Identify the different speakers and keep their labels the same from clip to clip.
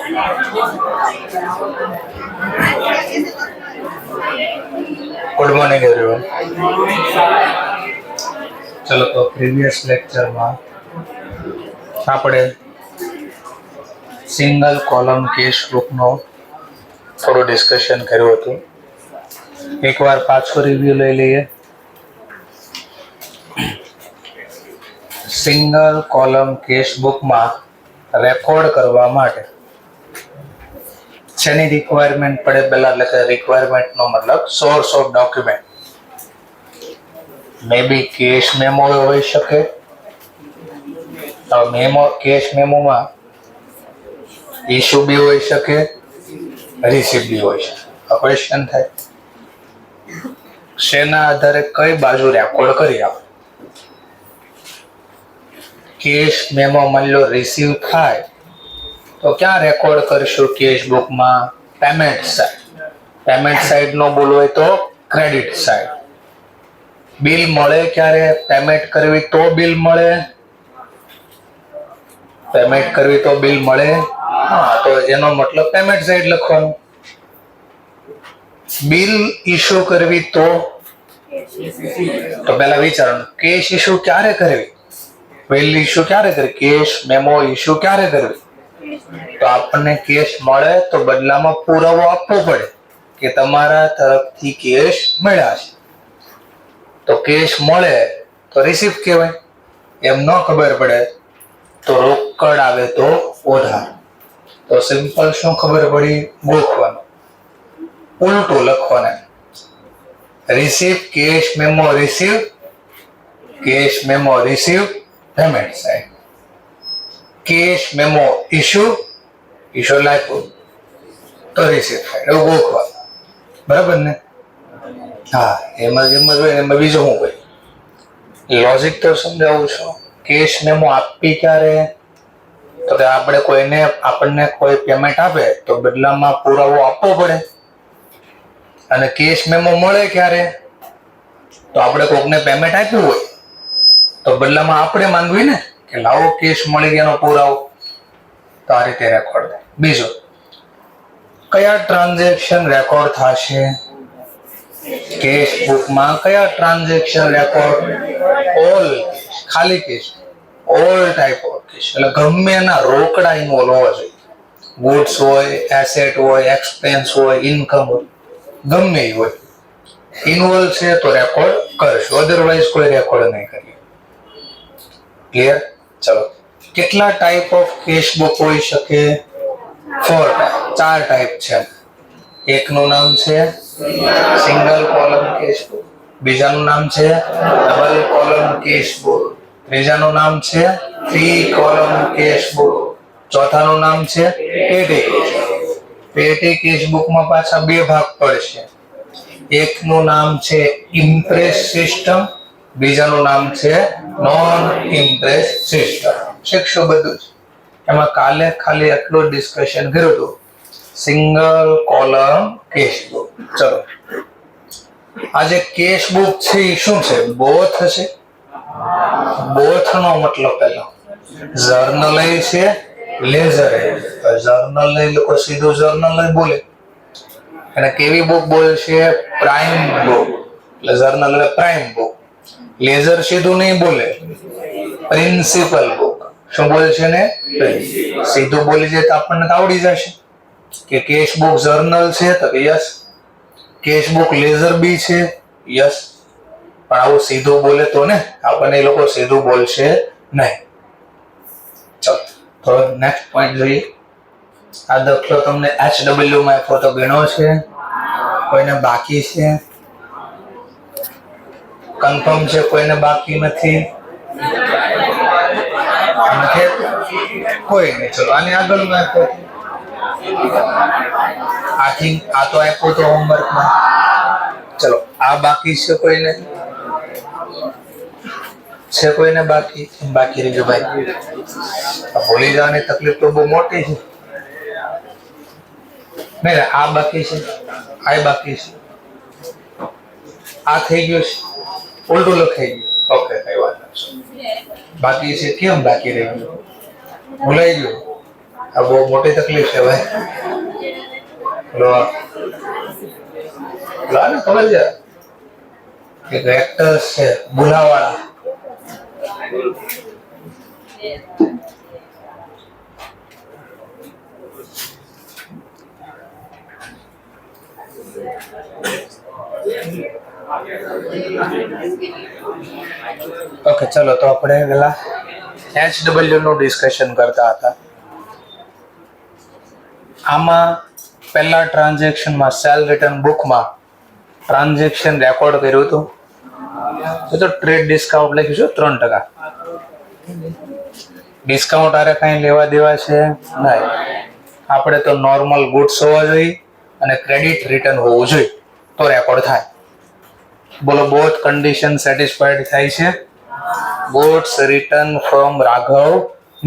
Speaker 1: Good morning everyone. ચલો તો previous લેક્ચરમાં આપણે સિંગલ કોલમ કેસ બુકનો થોડું ડિસ્કશન કર્યું હતું. એકવાર પાછો રિવ્યુ લઈ લઈએ. સિંગલ કોલમ કેસ બુકમાં રેકોર્ડ કરવા માટે શેની રિક્વાયરમેન્ટ પડે? પહેલા એટલે કે રિક્વાયરમેન્ટનો મતલબ source of document. May be cash memo હોઈ શકે. મેમો કેસ મેમોમાં ઇશ્યુ બી હોઈ શકે, રિસીપ બી હોઈ શકે. આ ક્વેશ્ચન થાય શેના આધારે કઈ બાજુ રેકોર્ડ કરી આપણે? કેસ મેમો માની લો રિસીવ થાય તો ક્યાં રેકોર્ડ કરશું? કેસ બુકમાં પેમેન્ટ સાઇડ. પેમેન્ટ સાઇડ નો બોલવું હોય તો ક્રેડિટ સાઇડ. બિલ મળે ક્યારે? પેમેન્ટ કરવી તો બિલ મળે. પેમેન્ટ કરવી તો બિલ મળે. હા, તો એનો મતલબ પેમેન્ટ સાઇડ લખવાનું. બિલ ઇશ્યુ કરવી તો પહેલા વિચારવાનું કેસ ઇશ્યુ ક્યારે કરવી? બિલ ઇશ્યુ ક્યારે કરવી? કેસ મેમો ઇશ્યુ ક્યારે કરવી? તો આપણને કેસ મળે તો બદલામાં પુરાવો આપવો પડે કે તમારા તરફથી કેસ મળ્યા છે. તો કેસ મળે તો રિસીપ્ટ કહેવાય. એમ ન ખબર પડે તો રોકડ આવે તો ઉધાર. તો સિમ્પલ શું ખબર પડી? ગોખવાનું, ઉલટું લખવાનું. Receipt case memo receive, case memo receive payment side. Case memo issue, issue લાગ્યું તો રિસીપ્ટ સાઇડ. એવું ગોખવાનું. બરાબર ને? હા, એમાં જ હોય. એમાં બીજું શું હોય? લોજિક તો સમજાવું છું. કેસ મેમો આપવી ક્યારે? તો કે આપણને કોઈ પેમેન્ટ આપે તો બદલામાં પુરાવો આપવો પડે. અને કેસ મેમો મળે ક્યારે? તો આપણે કોકને પેમેન્ટ આપ્યું હોય તો બદલામાં આપણે માંગવી ને કે લાવો કેસ મળી ગયાનો પુરાવો. તો આ રીતે રેકોર્ડ થાય. બીજું, કયા ટ્રાન્ઝેક્શન રેકોર્ડ થશે? કેસ બુકમાં કયા ટ્રાન્ઝેક્શન રેકોર્ડ? ઓલ કેસ, ખાલી case, all type of case. એટલે ગમે એના રોકડા ઇન્વોલ્વ હોવા જોઈએ. ગુડ્સ હોય, એસેટ હોય, એક્સપેન્સ હોય, ઇન્કમ હોય, ગમે એ હોય. ઇન્વોલ્વ છે તો રેકોર્ડ કરશું, અધરવાઇઝ કોઈ રેકોર્ડ નહીં કરીએ. ક્લિયર? ચલો, કેટલા ટાઈપ ઓફ કેસ બુક હોઈ શકે? 4 ટાઈપ, 4 ટાઈપ છે. એકનું નામ છે સિંગલ કોલમ કેસ બુક, બીજાનું નામ છે ડબલ કોલમ કેસ બુક, ત્રીજાનું નામ છે 3 કોલમ કેસ બુક, ચોથાનું નામ છે પેટી કેસ બુક. પેટી કેસ બુકમાં પાછા 2 ભાગ પડશે. એકનું નામ છે ઇમ્પ્રેસ સિસ્ટમ, બીજાનું નામ છે નોન ઇમ્પ્રેસ સિસ્ટમ. શીખશું બધું જ. એમાં કાલે ખાલી એટલું ડિસ્કશન કર્યું હતું, સિંગલ કોલમ કેસ બુક. ચલો, આજે કેસ બુક છે એ શું છે? બોથ છે. બોથ નો મતલબ પહેલા જર્નલ છે, લેઝર. જર્નલ લોકો સીધું જર્નલ બોલે. અને કેવી બુક બોલશે? Prime book. એટલે જર્નલ એટલે પ્રાઇમ બુક. લેઝર સીધું નહીં બોલે, પ્રિન્સિપલ બુક. શું બોલશે ને? સીધું બોલી જાય તો આપણને આવડી જશે કે કેસ બુક જર્નલ છે, તો કે યસ. કેસ બુક લેઝર બી છે, યસ. પણ આવું સીધું બોલે તો ને, આપણને એ લોકો સીધું બોલશે નહીં. ચલો, તો નેક્સ્ટ પોઈન્ટ જોઈએ. આ દાખલો તમને HW માં ફોટો ગણો છે? કોઈને બાકી છે? કન્ફર્મ છે? કોઈને બાકી નથી? કોઈ નહીં. ચલો, આની આગળ આ તો આપ્યું તો હોમવર્કમાં. ચલો, આ બાકી છે? કોઈને છે? કોઈને બાકી? બાકી રહેજો ભાઈ. ભૂલી જવાની તકલીફ તો બહુ મોટી છે. નહીં, આ બાકી છે, આ બાકી છે, આ થઈ ગયું છે, ઉલટું લખાઈ ગયું. ઓકે, કઈ વાત નથી. બાકી છે. કેમ બાકી રહી ગયું? ભૂલાઈ ગયું? આ બહુ મોટી તકલીફ છે ભાઈ. લો ને ખબર છે કે વેક્ટર્સ છે ભૂલાવાળા. ઓકે ચલો તો આપણે પેલા HW નું ડિસ્કશન કરતા હતા. આમાં પહેલા ટ્રાન્ઝેક્શનમાં સેલ રિટર્ન બુકમાં ટ્રાન્ઝેક્શન રેકોર્ડ કર્યું હતું. તો ટ્રેડ ડિસ્કાઉન્ટ લખ્યું છે 3%. ડિસ્કાઉન્ટ આરે કઈ લેવા દેવા છે નહીં. આપણે તો નોર્મલ ગુડ્સ હોવા જોઈએ અને ક્રેડિટ રિટર્ન હોવું જોઈએ તો રેકોર્ડ થાય. બોલો બોથ કન્ડિશન સેટિસ્ફાઈડ થાય છે. Goods return from Raghav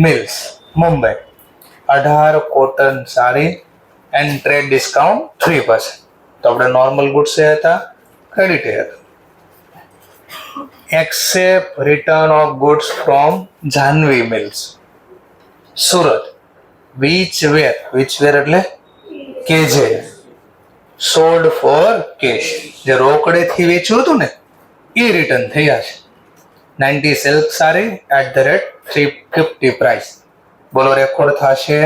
Speaker 1: mills Mumbai 18 cotton sari and trade discount 3%. તો આપણે નોર્મલ ગુડ્સ હતા, ક્રેડિટ હતા. Accept return of goods from Jahnavi mills Surat which were એટલે કેજે સોલ્ડ ફોર કેશ. જે રોકડેથી વેચ્યું હતું ને એ રિટર્ન થયા છે. 90 સિલ્ક સારી @350 પ્રાઇસ. બોલો રેકોર્ડ થશે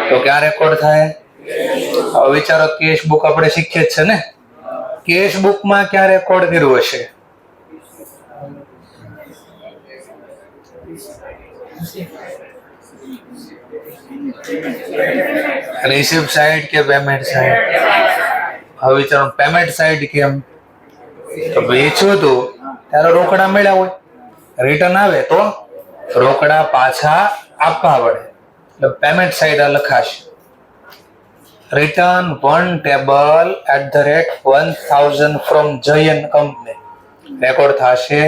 Speaker 1: તો ક્યાં રેકોર્ડ થાય? હવે વિચારો કેશ બુક આપણે શીખીએ જ છે ને. કેશ બુકમાં ક્યાં રેકોર્ડ કર્યું હશે? રિસીપ્ટ સાઇડ કે પેમેન્ટ સાઇડ? હવે વિચારો પેમેન્ટ સાઇડ કેમ? તો વેચ્યું હતું ત્યારે રોકડા મળ્યા હોય, રિટર્ન આવે તો રોકડા પાછા આપવા પડે એટલે પેમેન્ટ સાઇડ લખાશે. Return 1 table @1000 from Jayan company record થશે.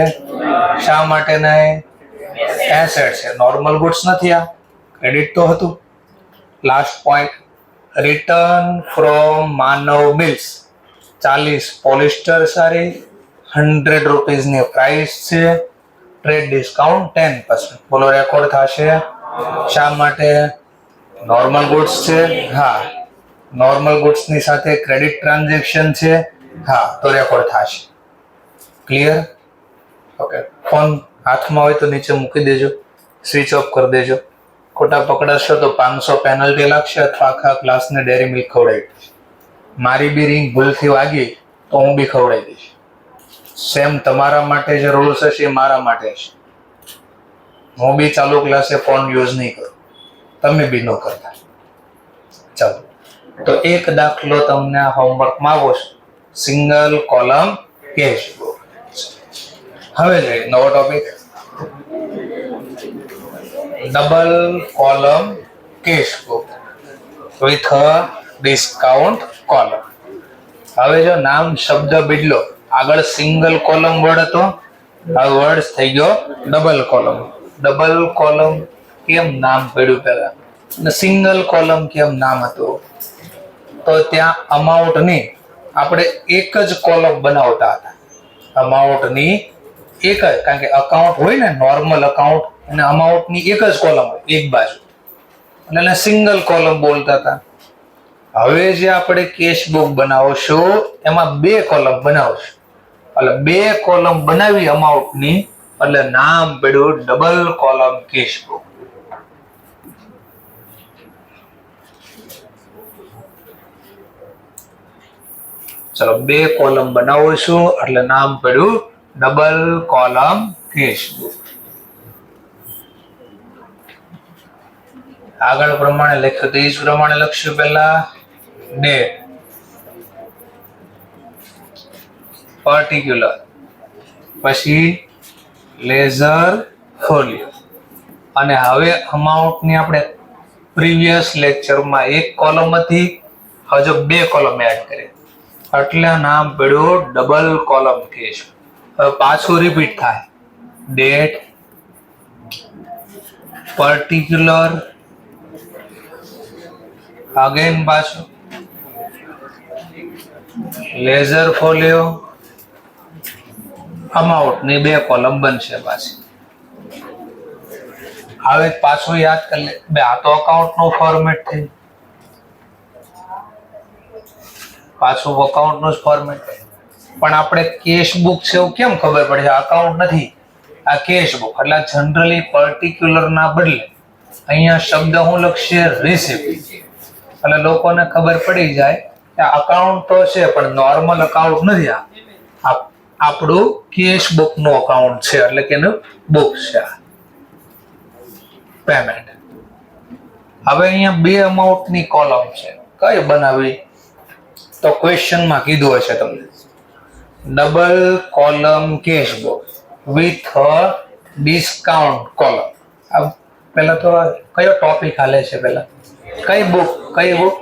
Speaker 1: શા માટે નહીં? એસેટ છે, નોર્મલ ગુડ્સ નથી, આ ક્રેડિટ તો હતું. Last point return from Manav mills 40 polyester sari 100 રૂપીસની પ્રાઇસ છે, ટ્રેડ ડિસ્કાઉન્ટ 10%. બોલો રેકોર્ડ થશે. શા માટે? નોર્મલ ગુડ્સ છે, હા. નોર્મલ ગુડ્સ ની સાથે ક્રેડિટ ટ્રાન્ઝેક્શન છે, હા, તો રેકોર્ડ થશે. ક્લિયર? ઓકે. ફોન હાથમાં હોય તો નીચે મૂકી દેજો, સ્વિચ ઓફ કરી દેજો. ખોટા પકડાશો તો 500 પેનલ્ટી લાગશે અથવા આખા ક્લાસને ડેરી મિલ્ક ખવડાવી દઈશ. મારી બી રિંગ ભૂલથી વાગી તો હું બી ખવડાવી દઈશ. સેમ તમારા માટે જે રૂલ્સ હશે એ મારા માટે હશે. હું બી ચાલુ ક્લાસે ફોન યુઝ નહીં કરું, તમે બી ન કરતા. ચાલો તો એક દાખલો તમને હોમવર્કમાં આવો છે, સિંગલ કોલમ કેશ બુક. હવે જોઈએ નવો topic, double column cash book with discount column. હવે જો નામ શબ્દ બદલો, આગળ સિંગલ કોલમ વર્ડ હતો, હવે વર્ડ થઈ ગયો ડબલ કોલમ. ડબલ કોલમ કેમ નામ પડ્યું પહેલા અને સિંગલ કોલમ કેમ નામ હતું? તો ત્યાં અમાઉન્ટની આપણે એક જ કોલમ બનાવતા હતા. અમાઉન્ટની એક જ, કારણ કે અકાઉન્ટ હોય ને નોર્મલ અકાઉન્ટ અને અમાઉન્ટની એક જ કોલમ હોય એક બાજુ, એટલે એને સિંગલ કોલમ બોલતા હતા. હવે જે આપણે કેશ બુક બનાવશું એમાં 2 કોલમ બનાવશું, એટલે 2 કોલમ બનાવી અમાઉન્ટની, એટલે નામ પડ્યું ડબલ કોલમ કેશ બુક. ચલો 2 કોલમ બનાવીશું એટલે નામ પડ્યું ડબલ કોલમ કેશ બુક. આગળ પ્રમાણે લખ્યું તો એ જ પ્રમાણે લખશું. પહેલા ડેટ, પર્ટિક્યુલર, પછી લેઝર ફોલિયો. અને હવે અમાઉન્ટની આપણે પ્રીવિયસ લેક્ચરમાં 1 કોલમ હતી, હજુ 2 કોલમ એડ કરી એટલે નામ પડ્યું ડબલ કોલમ કેશ. હવે પાછું રિપીટ થાય, ડેટ, પર્ટિક્યુલર, અગેન પાછું લેઝર ફોલિયો, અમાઉન્ટ ની 2 કોલમ બનશે પાછી. હવે પાછું યાદ કરી લે બે, આ તો અકાઉન્ટ નું ફોર્મેટ થયું, પાછું અકાઉન્ટ નું જ ફોર્મેટ થયું. પણ આપણે કેશ બુક છે એવું કેમ ખબર પડે છે? અકાઉન્ટ નથી, આ કેશ બુક. એટલે જનરલી પર્ટિક્યુલર ના બદલે અહીંયા શબ્દ હું લખશે રિસિપ્ટ, એટલે લોકોને ખબર પડી જાય કે અકાઉન્ટ તો છે પણ નોર્મલ અકાઉન્ટ નથી. આ આપણું કેશ બુક નું અકાઉન્ટ છે, એટલે કે એનું બુક છે પેમેન્ટ. હવે અહીંયા બે અમાઉન્ટ ની કોલમ છે, કઈ બનાવી? તો ક્વેશ્ચન માં કીધું હશે તમને double column cash book with discount column. પેલા તો કયો ટોપિક હાલે છે? પેલા કઈ બુક? કઈ બુક?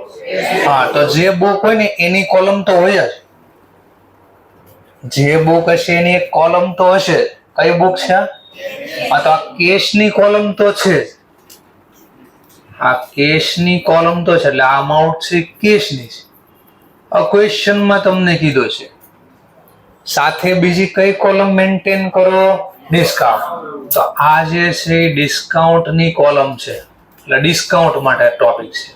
Speaker 1: હા, તો જે બુક હોય ને એની કોલમ તો હોય જ. જે બુક હશે એની એક કોલમ તો હશે. કઈ બુક છે? આ તો આ કેશ ની કોલમ તો છે. આ કેશ ની કોલમ તો છે, એટલે આ અમાઉન્ટ છે કેશ ની છે. આ ક્વેશ્ચન માં તમને કીધું છે સાથે બીજી કઈ કોલમ મેન્ટેન કરો? ડિસ્કાઉન્ટ. તો આ જે છે ડિસ્કાઉન્ટ ની કોલમ છે, એટલે ડિસ્કાઉન્ટ માટે ટોપિક છે.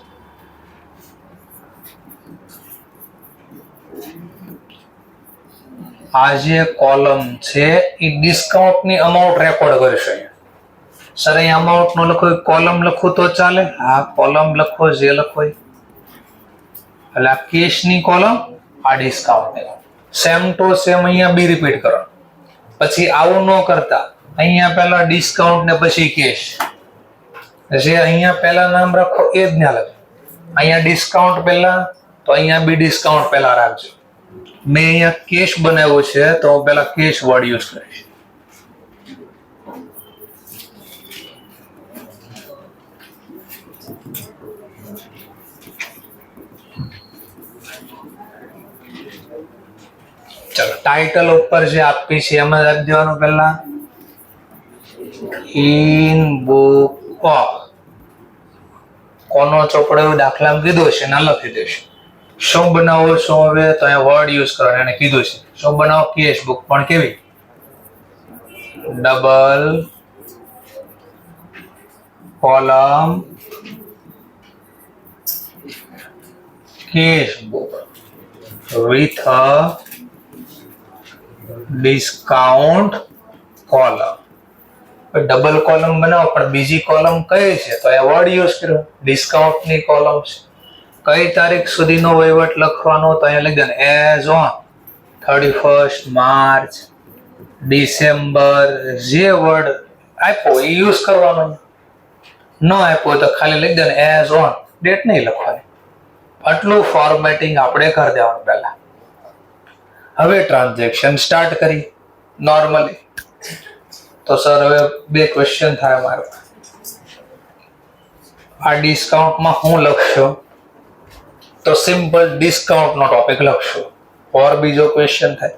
Speaker 1: આ જે કોલમ છે એ ડિસ્કાઉન્ટ ની અમાઉન્ટ રેકોર્ડ કરશે. સર અહીં અમાઉન્ટ નો લખો, કોલમ લખો તો ચાલે? હા, કોલમ લખો જે લખો. એટલે આ કેશ ની કોલમ, આ ડિસ્કાઉન્ટ ની. સેમ ટુ સેમ અહીંયા બી રિપીટ કરો. પછી આવું ન કરતા, અહીંયા પહેલા ડિસ્કાઉન્ટ ને પછી કેશ. જે અહીંયા પહેલા નામ રાખો એ જ ના લખો. અહીંયા ડિસ્કાઉન્ટ પહેલા, તો અહીંયા બી ડિસ્કાઉન્ટ પહેલા રાખજો. મેં અહીંયા કેશ બનાવ્યો છે તો હું પહેલા કેશ વર્ડ યુઝ કરીશ. ચલો, ટાઇટલ ઉપર જે આપી છે એમાં લખી દેવાનું પહેલા ઇન બુક ઓફ. કોનો ચોપડો એવું દાખલામાં કીધું છે ના લખી દેશે. શું બનાવો છો? હવે તો અહીંયા વર્ડ યુઝ કરવાનો, એને કીધું છે શું બનાવો? Cash book. પણ કેવી? Double column cash book with a discount column. Double column બનાવો પણ બીજી કોલમ કઈ છે? તો એ વર્ડ યુઝ કર્યો, ડિસ્કાઉન્ટ ની કોલમ છે. કઈ તારીખ સુધીનો વહીવટ લખવાનો? તો અહીંયા લખી દેવાનું as on 31st March, December. જે વર્ડ આપ્યો એ યુઝ કરવાનો. ન આપ્યો તો ખાલી લખી દેવાનું એઝ ઓન, ડેટ નહીં લખવાની. આટલું ફોર્મેટિંગ આપણે કરી દેવાનું પહેલા. હવે ટ્રાન્ઝેક્શન સ્ટાર્ટ કરી નોર્મલી. તો સર હવે બે ક્વેશ્ચન થાય મારો. આ ડિસ્કાઉન્ટમાં હું લખશો? તો સિમ્પલ ડિસ્કાઉન્ટ નો ટોપિક લખશો. ઓર બીજો ક્વેશ્ચન થાય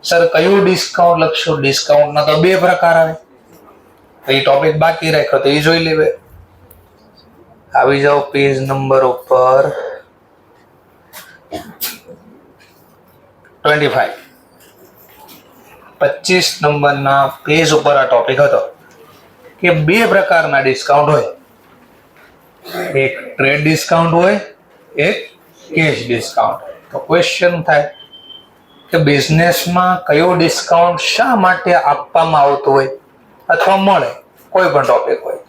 Speaker 1: સર કયું ડિસ્કાઉન્ટ લખશો? ડિસ્કાઉન્ટ ના તો બે પ્રકાર આવે, તો એ ટોપિક બાકી રાખ્યો તો એ જોઈ લેવે. આવી જાઓ પેજ નંબર ઉપર 25 નંબરના પેજ ઉપર આ ટોપિક હતો કે બે પ્રકારના ડિસ્કાઉન્ટ હોય. એક ટ્રેડ ડિસ્કાઉન્ટ હોય, એક કેશ ડિસ્કાઉન્ટ. તો ક્વેશ્ચન થાય કે બિઝનેસમાં કયો ડિસ્કાઉન્ટ શા માટે આપવામાં આવતો હોય અથવા મળે? કોઈ પણ ટોપિક હોય.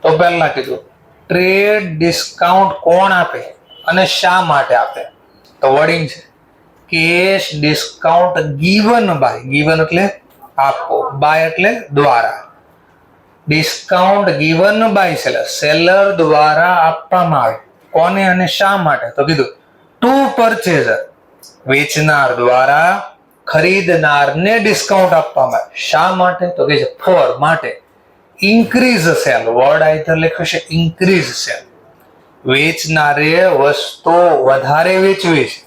Speaker 1: તો પહેલા કીધું ટ્રેડ ડિસ્કાઉન્ટ કોણ આપે અને શા માટે આપે? તો વર્ડિંગ છે cash discount given by. Given એટલે આપો, બાય એટલે દ્વારા. Discount given by seller, seller દ્વારા આપવામાં આવે. કોને અને શા માટે? તો કીધું ટુ પરચેઝર, વેચનાર દ્વારા ખરીદનારને ડિસ્કાઉન્ટ આપવામાં આવે. શા માટે? તો કે છે ફોર, માટે. ઇન્ક્રીઝ સેલ, વર્ડ આઈધર લખ્યું છે ઇન્ક્રીઝ સેલ. વેચનારે વસ્તુ વધારે વેચવી છે.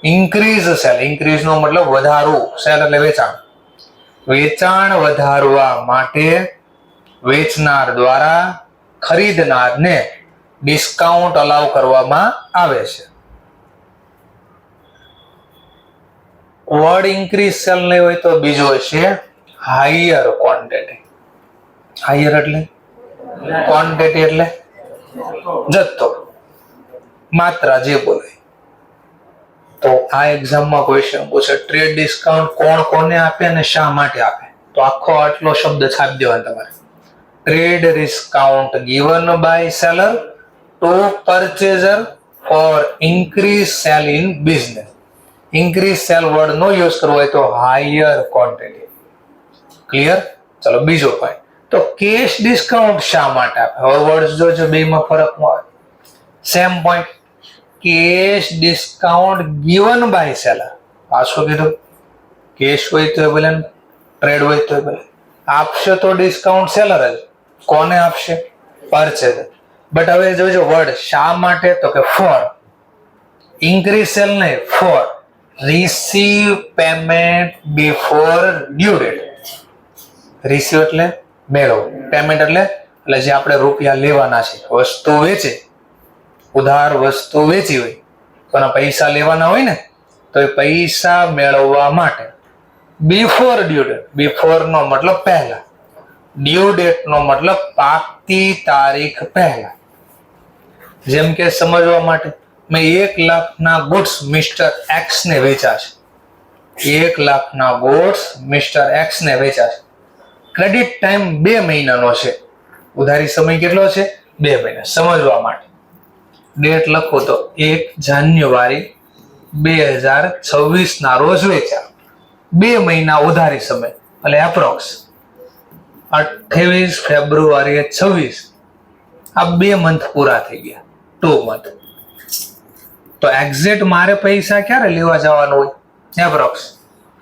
Speaker 1: ઇન્ક્રીઝ સેલ, ઇન્ક્રીઝ નો મતલબ વધારવું, સેલ એટલે વેચાણ. વેચાણ વધારવા માટે વેચનાર દ્વારા ખરીદનારને ડિસ્કાઉન્ટ અલાઉ કરવામાં આવે છે. વર્ડ ઇન્ક્રીઝ સેલ નહીં હોય તો બીજો છે હાયર ક્વોન્ટિટી. હાયર એટલે ક્વોન્ટિટી એટલે જથ્થો, માત્રા જે બોલે. તો આ એક્ઝામમાં ક્વેશ્ચન પૂછે ટ્રેડ ડિસ્કાઉન્ટ કોણ કોને આપે અને શા માટે આપે, તો આખો આટલો શબ્દ છાપી દેવાનો તમારે. Trade discount given by seller to purchaser for increase sale in business. increase sale word નો યુઝ કરવો હોય તો હાયર ક્વોન્ટિટી. ક્લિયર? ચલો બીજો પોઈન્ટ, તો કેશ ડિસ્કાઉન્ટ શા માટે આપે? હવે વર્ડ્સ જોજો, બેમાં ફરક ન આવે. Same point, cash discount given by seller. આ શું કીધું? કેશ હોય તો ભલે, ટ્રેડ હોય તો ભલે, આપશે તો ડિસ્કાઉન્ટ સેલર જ. કોને આપશે? પરચેઝર. બટ હવે જોજો વર્ડ શા માટે, તો કે ફોર. ઇન્ક્રીઝ સેલ નહીં, for receive payment before due date. Receive એટલે મેળવો, પેમેન્ટ એટલે જે આપણે રૂપિયા લેવાના છે, વસ્તુ વેચે, ઉધાર વસ્તુ વેચી હોય તો એના પૈસા લેવાના હોય ને, તો એ પૈસા મેળવવા માટે બિફોર ડ્યુ ડેટ. બિફોર નો મતલબ પહેલા, ડ્યુ ડેટ નો મતલબ પાકતી તારીખ પહેલા. જેમ કે સમજવા માટે, મેં 1 લાખના ગુડ્સ મિસ્ટર એક્સ ને વેચ્યા છે. 1 લાખના ગુડ્સ મિસ્ટર એક્સ ને વેચ્યા છે. ક્રેડિટ ટાઈમ 2 મહિનાનો છે, ઉધારી સમય કેટલો છે? 2 મહિના. સમજવા માટે ડેટ લખો તો 1 જાન્યુઆરી 2026 ના રોજ વેચ્યા. 2 મહિના ઉધારી સમય એટલે એપ્રોક્સ 28 ફેબ્રુઆરી 26. આ 2 મંથ પૂરા થઈ ગયા, 2 મંથ. તો એક્ઝેક્ટ મારે પૈસા ક્યારે લેવા જવાનું હોય? એપ્રોક્સ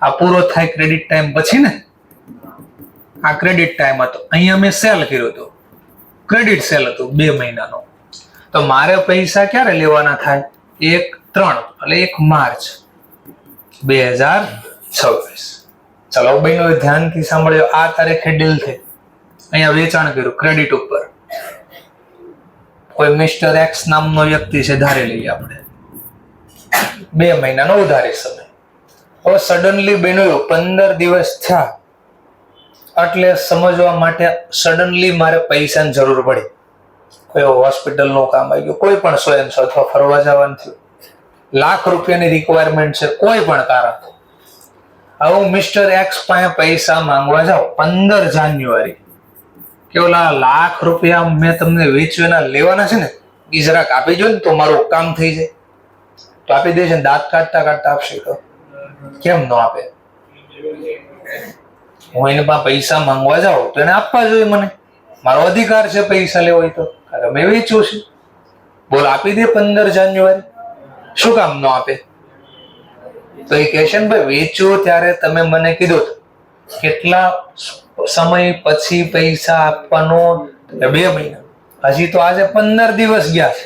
Speaker 1: આ પૂરો થાય ક્રેડિટ ટાઈમ પછી ને. આ ક્રેડિટ ટાઈમ હતો, અહીંયા મેં સેલ કર્યો હતો, ક્રેડિટ સેલ હતું 2 મહિનાનો. તો મારે પૈસા ક્યારે લેવાના થાય? 1/3 એટલે 1 માર્ચ 2026. ચલો ભાઈનો ધ્યાનથી સાંભળજો. આ તારીખે ડીલ થઈ, અહીંયા વેચાણ કર્યું ક્રેડિટ ઉપર. કોઈ મિસ્ટર એક્સ નામનો વ્યક્તિ છે, ધારી લઈએ આપણે, 2 મહિનાનો ઉધારી સમય. હવે સડનલી બન્યું 15 દિવસ થયા, એટલે સમજવા માટે સડનલી મારે પૈસાની જરૂર પડી. કોઈ હોસ્પિટલનું કામ આવી ગયું, કોઈ પણ સોયન્સ અથવા ફરવા જવાનું થયું, લાખ રૂપિયાની રિક્વાયરમેન્ટ છે, કોઈ પણ કારણ. હવે હું મિસ્ટર એક્સ પાસે પૈસા માંગવા જાઉં 15 જાન્યુઆરી, કે ઓલા લાખ રૂપિયા મેં તમને વેચવાના લેવાના છે ને, એ જરાક આપી જો ને તો મારું કામ થઈ જાય. તો આપી દેશે ને? દાંત કાઢતા કાઢતા આપશે તો કેમ ન આપે? હું એને પાસે પૈસા માંગવા જાઉં તો એને આપવા જોઈએ, મને મારો અધિકાર છે પૈસા લેવો હોય તો. મેં વેચ્યું છે, બોલ આપી દે 15 જાન્યુઆરી. શું કામ ન આપે? તો એ કહેશે ને ભાઈ વેચ્યું ત્યારે તમે મને કીધું કેટલા સમય પછી પૈસા આપવાનો? 2 મહિના. હજી તો આજે 15 દિવસ ગયા છે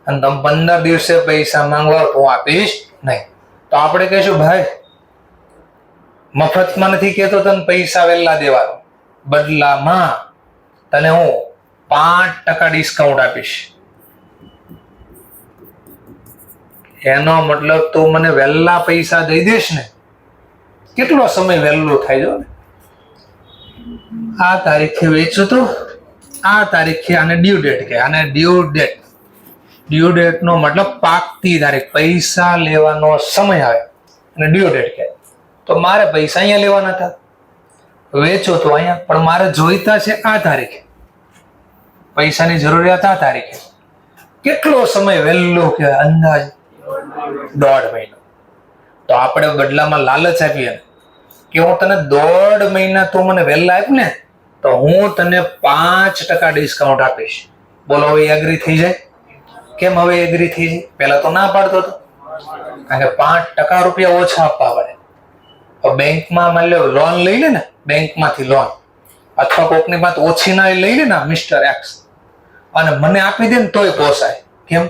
Speaker 1: અને તમે 15 દિવસે પૈસા માંગવા હું આપીશ નહીં. તો આપણે કહીશું ભાઈ મફતમાં નથી કહેતો તને પૈસા વહેલા દેવાનો, બદલામાં તને હું 5% ડિસ્કાઉન્ટ આપીશ. એનો મતલબ તું મને વહેલા પૈસા દઈ દેશ ને. કેટલો સમય વહેલો થાય જો ને. આ તારીખે વેચું તો આ તારીખે આને ડ્યુ ડેટ કહે. આને ડ્યુ ડેટ. ડ્યુ ડેટ નો મતલબ પાકતી તારીખ, પૈસા લેવાનો સમય આવે અને ડ્યુ ડેટ કહે. તો મારે પૈસા અહીંયા લેવાના હતા, વેચો તો અહીંયા, પણ મારે જોઈતા છે આ તારીખે, પૈસાની જરૂરિયાત આ તારીખે. કેટલો સમય વહેલો કહેવાય? અંદાજ 1.5 મહિનો. તો આપણે બદલામાં લાલચ આપીએ કે હું તને 1.5 મહિના તું મને વહેલા આપ ને તો હું તને 5% ડિસ્કાઉન્ટ આપીશ. બોલો હવે એગ્રી થઈ જાય? કેમ હવે એગ્રી થઈ જાય? પહેલા તો ના પાડતો હતો, કારણ કે 5% રૂપિયા ઓછા આપવા પડે. બેંકમાં માની લો લોન લઈ લે ને, બેંકમાંથી લોન અથવા કોકની વાત ઓછી ના લઈ લે ને મિસ્ટર એક્સ, અને મને આપી દે ને તોય પોસાય. કેમ?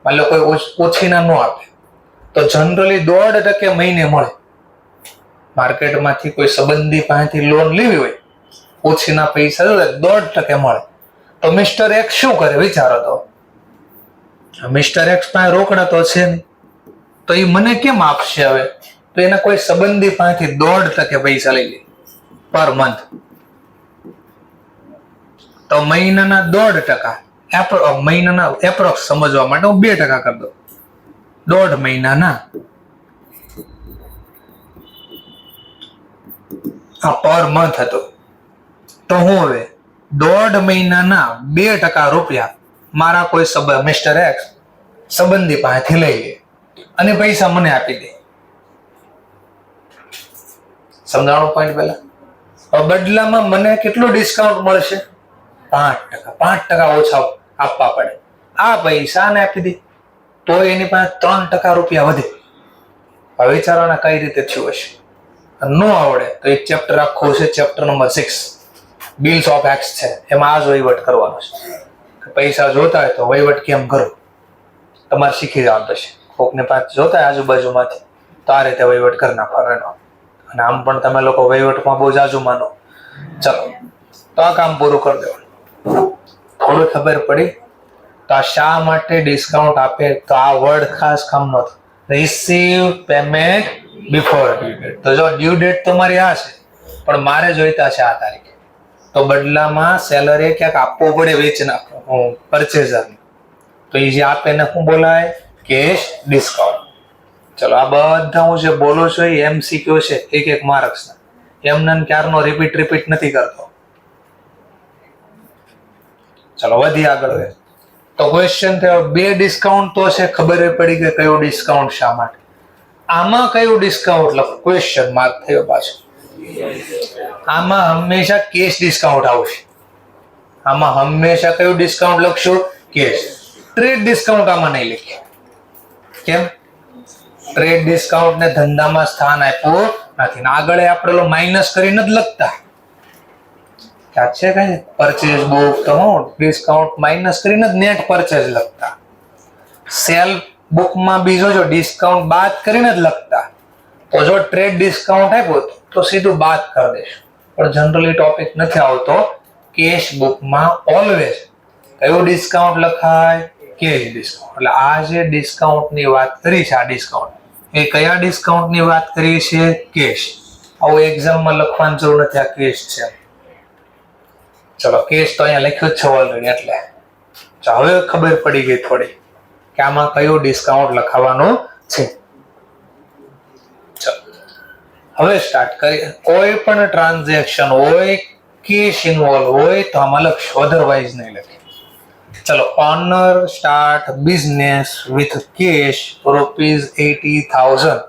Speaker 1: માની લો કોઈ ઓછી ના ન આપે તો જનરલી 1.5% મહિને મળે. માર્કેટમાંથી કોઈ સંબંધી પાસેથી લોન લેવી હોય, ઓછીના પૈસા 1.5% મળે. તો મિસ્ટર એક્સ શું કરે વિચારો તો? મિસ્ટર એક્સ પાસે રોકડા તો છે નહીં, તો એ મને કેમ આપશે? હવે તો એના કોઈ સંબંધી પાસેથી 1.5% પૈસા લઈ લે પર મંથ. તો મહિનાના 1.5%, મહિનાના એપ્રોક્સ સમજવા માટે હું 2% કરી દઉં. 1.5 મહિનાના આ પર મંથ હતો, તો હું હવે 1.5 મહિનાના 2% રૂપિયા મારા કોઈ મિસ્ટર એક્સ સંબંધી પાસેથી લઈ લે અને પૈસા મને આપી દે. સમજાણું પોઈન્ટ પહેલા? હવે બદલામાં મને કેટલું ડિસ્કાઉન્ટ મળશે? 5%. 5% ઓછા આપવા પડે. આ પૈસાને આપી દે તો એની પાસે 3% રૂપિયા વધે. હવે વિચારવાના કઈ રીતે થયું હશે. ન આવડે તો એક ચેપ્ટર આખું છે, chapter number 6 bills of x છે. એમાં આ જ વહીવટ કરવાનો છે. પૈસા જોતા હોય તો વહીવટ કેમ કરો તમારે શીખી જવાનું થશે. કોકને પાંચ જોતા હોય આજુબાજુમાંથી તો આ રીતે વહીવટ કરી નાખવાનો. અને આમ પણ તમે લોકો વહીવટમાં બહુ જાજુ માનો. ચલો તો આ કામ પૂરું કરી દેવાનું. થોડું ખબર પડી તો આ શા માટે ડિસ્કાઉન્ટ આપે, તો આ વર્ડ ખાસ કામ નો receive payment before due date. તો જો ડ્યુ ડેટ તમારી આ છે પણ મારે જોઈતા છે આ તારીખે, તો બદલામાં સેલરી ક્યાંક આપવો પડે વેચના પરચેઝર. તો એ જે આપે ને શું બોલાય? Cash discount. ચલો આ બધા હું જે બોલું છું એ MCQ છે, એક માર્ક્સના. એમને ક્યારનો રિપીટ નથી કરતો. ચલો વધી આગળ. તો ક્વેશ્ચન થયો 2 ડિસ્કાઉન્ટ તો છે, ખબર પડી કે કયું ડિસ્કાઉન્ટ શા માટે. આમાં કયું ડિસ્કાઉન્ટ લખો? ક્વેશ્ચન માર્ક થયો પાછો. આમાં હંમેશા કેશ ડિસ્કાઉન્ટ આવશે. આમાં હંમેશા કયું ડિસ્કાઉન્ટ લખશું? કેશ. ટ્રેડ ડિસ્કાઉન્ટ આમાં નહીં લખીએ. કેમ? ટ્રેડ ડિસ્કાઉન્ટ ને ધંધામાં સ્થાન આપ્યું નથી. આગળ આપણે માઇનસ કરીને જ લખતા. ખ્યાલ છે કઈ? પરચેઝ બુક તો હું ડિસ્કાઉન્ટ માઇનસ કરીને જ નેટ પરચેઝ લખતા. સેલ બુકમાં બીજો જો ડિસ્કાઉન્ટ બાદ કરીને જ લખતા. તો જો ટ્રેડ ડિસ્કાઉન્ટ આપ્યો તો સીધું બાદ કરી દઈશું. પણ જનરલી ટોપિક નથી આવતો. કેશ બુકમાં ઓલવેઝ કયું ડિસ્કાઉન્ટ લખાય? Cash discount. એટલે આ જે ડિસ્કાઉન્ટની વાત કરી છે, આ ડિસ્કાઉન્ટ એ કયા ડિસ્કાઉન્ટની વાત કરી છે? કેશ. આવું એક્ઝામમાં લખવાની જરૂર નથી, આ કેશ છે. ચલો કેશ તો અહીંયા લખ્યું જ છે ઓલરેડી. એટલે હવે ખબર પડી ગઈ થોડી કે આમાં કયું ડિસ્કાઉન્ટ લખાવાનું છે. ચલો હવે સ્ટાર્ટ કરીએ. કોઈ પણ ટ્રાન્ઝેક્શન હોય, કેશ ઇન્વોલ્વ હોય તો આમાં લખશું, અધરવાઇઝ નહીં લખીએ. ચલો owner start business with cash ₹80,000.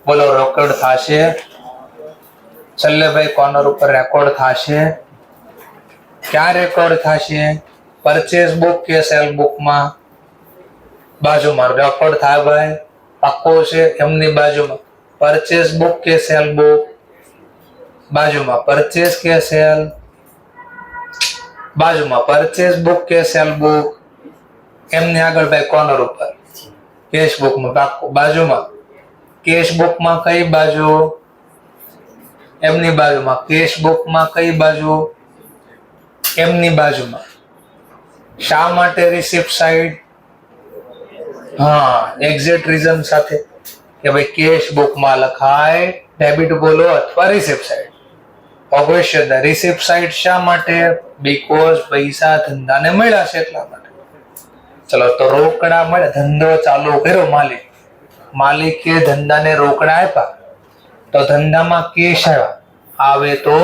Speaker 1: બોલો રોકડ થશે. છેલ્લે ભાઈ કોર્નર ઉપર રેકોર્ડ થશે. ક્યાં રેકોર્ડ થશે? પરચેઝ બુક કે સેલ બુકમાં? બાજુમાં રેકોર્ડ થાય ભાઈ, પાક્કો છે. એમની બાજુમાં પરચેઝ બુક કે સેલ બુક? બાજુમાં પરચેઝ કે સેલ? બાજુમાં પરચેઝ બુક કે સેલ બુક? એમની આગળ ભાઈ કોર્નર ઉપર કેશ બુકમાં પાક્કો. બાજુમાં કેશ બુકમાં કઈ બાજુ? એમની બાજુમાં. કેશ બુકમાં કઈ બાજુ? એમની બાજુમાં. શા માટે રિસિપ્ટ સાઈડ? હા, એક્ઝેક્ટ રીઝન સાથે કે ભાઈ કેશ બુકમાં લખાય ડેબિટ બોલો અથવા receipt side. Question receipt side શા માટે? બીકોઝ પૈસા ધંધાને મળ્યા છે એટલા માટે. ચલો તો રોકડા મળે, ધંધો ચાલુ કર્યો માલિકે ધંધાને રોકડા આપ્યા તો ધંધામાં કેશ આવ્યા, આવે તો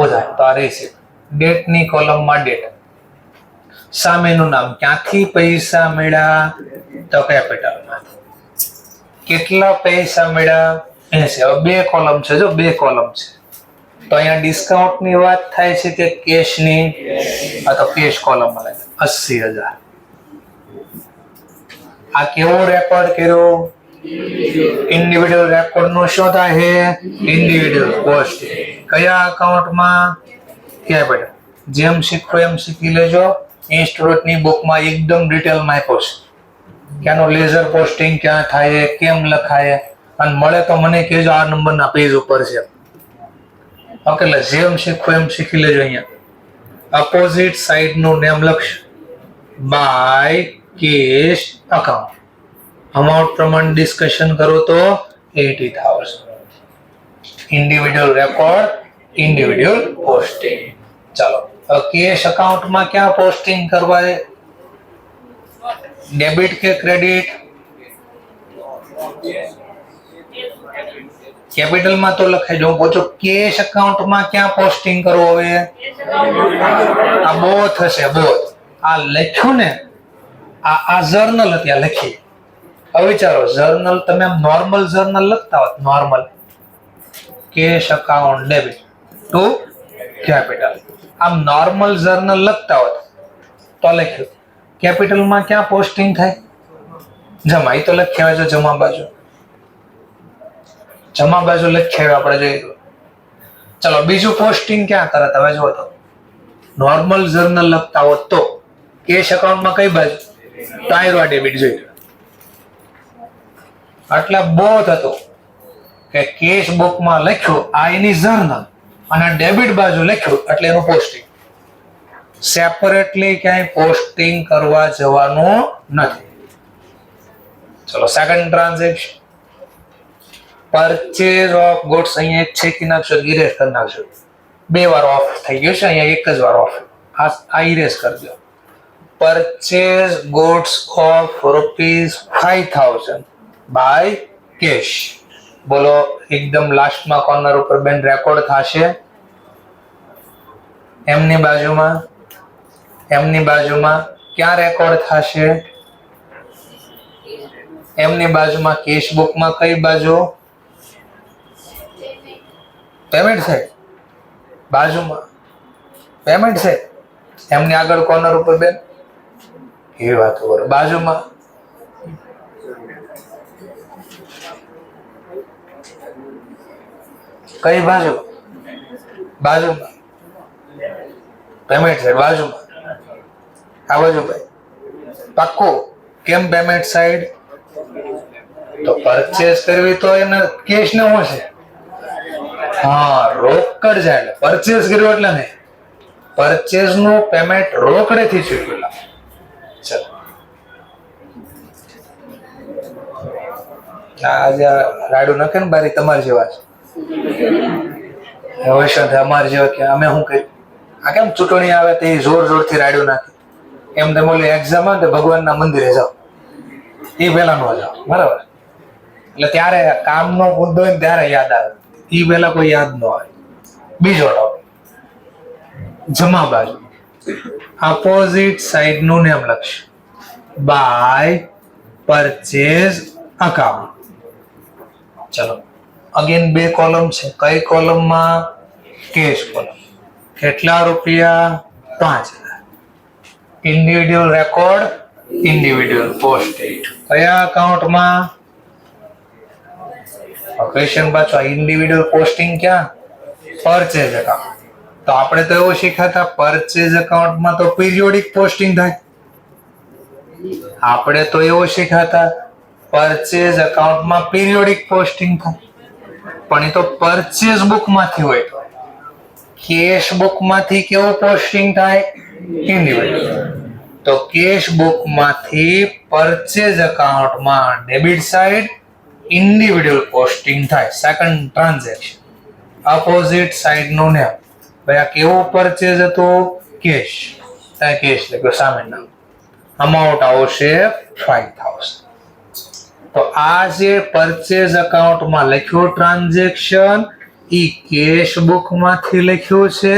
Speaker 1: ઓધાર. તો આ રિસિપ્ટ. ડેટની કોલમમાં ડેટ. સામેનું નામ. ક્યાંથી પૈસા મળ્યા? તો કેપિટલમાંથી. કેટલા પૈસા મળ્યા? 80. હવે 2 કોલમ છે, જો 2 કોલમ છે. તો અહીંયા ડિસ્કાઉન્ટની વાત થાય છે કે કેશની? આ તો કેશ કોલમમાં લાગે 80,000. આ કેવો રેકોર્ડ કર્યો? ઇન્ડિવિડ્યુઅલ રેકોર્ડ નો શું થાય છે? Individual cost. કયા અકાઉન્ટમાં? કેપિટલ. જેમ શીખો એમ શીખી લેજો. ઇન્સ્ટિટ્યૂટની બુકમાં એકદમ ડિટેલમાં આપ્યો છે કે આનો લેઝર પોસ્ટિંગ ક્યાં થાય, કેમ લખાય, અને મળે તો મને કહેજો, આ નંબરના પેજ ઉપર છે. ઓકે, એટલે જેમ શીખો એમ શીખી લેજો. અહીંયા અપોઝિટ સાઈડ નું નેમ લખશું બાય કેશ અકાઉન્ટ. અમાઉન્ટ પ્રમાણે ડિસ્કશન કરો તો 80,000. Individual record, individual posting. ચાલો કેશ અકાઉન્ટમાં ક્યાં પોસ્ટિંગ કરવા છે? ડેબિટ કે ક્રેડિટ? કેપિટલમાં તો લખાઈ જો પૂછો કેશ અકાઉન્ટમાં ક્યાં પોસ્ટિંગ કરવું હવે? આ બોથ હશે, બોથ. આ લખ્યું ને, આ જર્નલ હતી, આ લખી. હવે વિચારો, જર્નલ તમે નોર્મલ જર્નલ લખતા હોત, normal cash account debit two capital, આમ નોર્મલ જર્નલ લખતા હોત તો લખ્યું કેપિટલમાં ક્યાં પોસ્ટિંગ થાય? જમા. એ તો લખ્યા હોય છે જમા બાજુ, જમા બાજુ લખ્યા આપણે જોઈએ. ચલો બીજું પોસ્ટિંગ ક્યાં કરે તમે જુઓ તો, નોર્મલ જર્નલ લખતા હોત તો કેશ અકાઉન્ટમાં કઈ બાજુ? ટાયરો ડેબિટ જોઈએ. એટલે બોથ હતું કે કેશ બુકમાં લખ્યું આ એની જર્નલ અને ડેબિટ બાજુ લખ્યું એટલે એનું પોસ્ટિંગ. સેપરેટલી ક્યાંય પોસ્ટિંગ કરવા જવાનું નથી. ચલો second transaction, purchase of goods. અહીંયા એક છેકી નાખશો, ઇરેઝ કરી નાખશો. 2 વાર ઓફ થઈ ગયું છે, અહીંયા એક જ વાર ઓફ. આ ઇરેઝ કરી દો. Purchase goods of ₹5000 by cash. બોલો, એકદમ લાસ્ટમાં કોર્નર ઉપર બેન રેકોર્ડ થશે. એમની બાજુમાં ક્યાં રેકોર્ડ થશે? એમની બાજુમાં કેશ બુકમાં કઈ બાજુ? પેમેન્ટ સાઈડ બાજુમાં પેમેન્ટ સાઈડ. એમની આગળ કોર્નર ઉપર બેન એવી વાતો કરો. બાજુમાં કઈ બાજુ? બાજુમાં પેમેન્ટ સાઈડ, બાજુમાં આ બાજુ ભાઈ. પાક્કું? કેમ પેમેન્ટ સાઈડ? તો પરચેસ કરવી તો એને કેશ ને શું છે? હા, રોકડ જાય. પરચેસ કર્યું એટલે નહીં, પરચેસ નું પેમેન્ટ રોકડેથી ચૂકવેલા. ચલો આજે રાડુ નાખે ને બારી તમારી જેવા છે. હવે શું થાય અમારી જેવા કે અમે શું કર્યું? આ કેમ ચૂંટણી આવે તે જોર જોરથી રાડ્યું નાખે. એમ તમે ઓલી એક્ઝામ આવે ભગવાનના મંદિરે જાઓ, એ પહેલા નો જાઓ, બરાબર? એટલે ત્યારે કામનો મુદ્દો હોય ને ત્યારે યાદ આવે, એ પહેલા કોઈ યાદ ન આવે. બીજો ટોપિક, જમા બાજુ. અપોઝિટ સાઈડ નું નેમ લખશે બાય પરચેઝ અકાઉન્ટ. ચલો અગેન 2 કોલમ છે. કઈ કોલમમાં? Cash column. કેટલા રૂપિયા? 5000. Individual record, individual posted. કયા અકાઉન્ટમાં? ક્વેશ્ચન પાછો ઇન્ડિવિડ્યુઅલ પોસ્ટિંગ ક્યાં? Purchase account. તો આપણે તો એવું શીખ્યા હતા પરચેઝ અકાઉન્ટમાં તો પીરિયોડિક પોસ્ટિંગ થાય. આપણે તો એવું શીખ્યા હતા પરચેઝ અકાઉન્ટમાં પીરિયોડિક પોસ્ટિંગ થાય. પણ એ તો પરચેઝ બુકમાંથી હોય. તો કેશ બુકમાંથી કેવું પોસ્ટિંગ થાય? ઇન્ડિવિડ્યુઅલ. તો કેશ બુકમાંથી પરચેઝ અકાઉન્ટમાં ડેબિટ સાઈડ ઇન્ડિવિડ્યુઅલ પોસ્ટિંગ થાય. સેકન્ડ ટ્રાન્ઝેક્શન, અપોઝિટ સાઈડ નું નેમ. ભાઈ આ કેવું પરચેઝ હતું? કેશ. ત્યાં કેશ લખ્યો સામેના. અમાઉન્ટ આવશે 5000. તો આ જે પરચેઝ અકાઉન્ટમાં લખ્યું ટ્રાન્ઝેક્શન ઈ કેશ બુકમાંથી લખ્યું છે,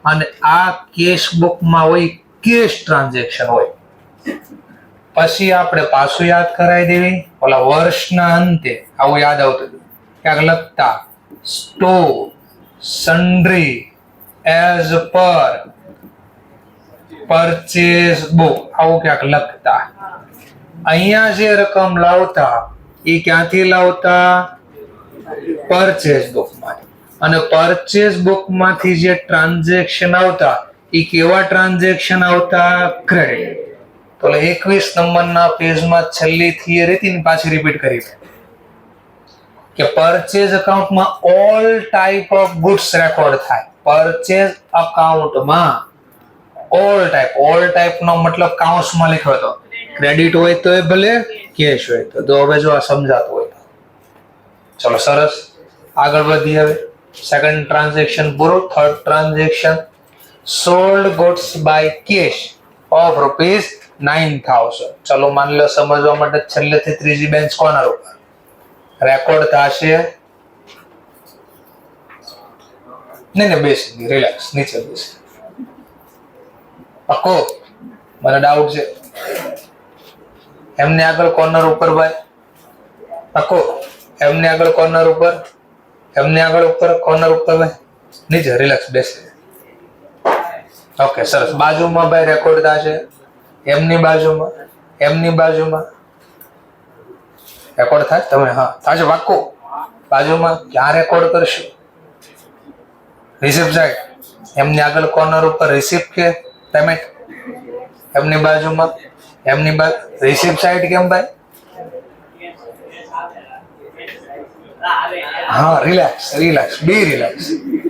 Speaker 1: અને આ કેશ બુકમાં હોય કેશ ટ્રાન્ઝેક્શન હોય. પછી આપણે પાછું યાદ કરાવી દેવી. ઓલા વર્ષના અંતે આવું યાદ આવતું હતું, ક્યાંક લખતા store sundry as per purchase book, આવું ક્યાંક લખતા. અહીંયા જે રકમ લાવતા એ ક્યાંથી લાવતા? પરચેઝ બુકમાંથી. અને પરચેઝ બુકમાંથી જે ટ્રાન્ઝેક્શન આવતા એ કેવા ટ્રાન્ઝેક્શન આવતા? ક્રેડિટ. તો 21 નંબરના પેજમાં છેલ્લી થિયરી હતી ને પાછી રિપીટ કરી કે પરચેઝ અકાઉન્ટમાં all type of goods record થાય. પરચેઝ અકાઉન્ટમાં ઓલ ટાઈપ નો મતલબ કાઉન્સમાં લખ્યો હતો. ક્રેડિટ હોય તો ભલે, કેશ હોય તો હવે જો આ સમજાતું હોય. ચલો સરસ, આગળ વધીએ. હવે સેકન્ડ ટ્રાન્ઝેક્શન પૂરું. Third transaction, sold goods by cash of rupees 9,000. ચલો માની લો સમજવા માટે છેલ્લેથી ત્રીજી બેન્ચ કોર્નર ઉપર રેકોર્ડ થશે. નહીં બેસી રિલેક્સ, નીચે બેસી. પક્કો? મને ડાઉટ છે. એમને આગળ કોર્નર ઉપર ભાઈ. પક્કો? એમને આગળ કોર્નર ઉપર, એમને આગળ ઉપર કોર્નર ઉપર ભાઈ. નીચે રિલેક્સ બેસી. ઓકે સરસ. બાજુમાં ભાઈ રેકોર્ડ થશે. એમની બાજુમાં, એમની બાજુમાં રેકોર્ડ થાય. તમે હા થશે પાક્કો. બાજુમાં ક્યાં રેકોર્ડ કરશો? Receipt side. એમની આગળ કોર્નર ઉપર રિસિપ્ટ કે પેમેન્ટ. એમની બાજુમાં, એમની બાજુ રિસિપ્ટ સાઈડ કેમ ભાઈ? હા રિલેક્સ, રિલેક્સ, બી રિલેક્સ.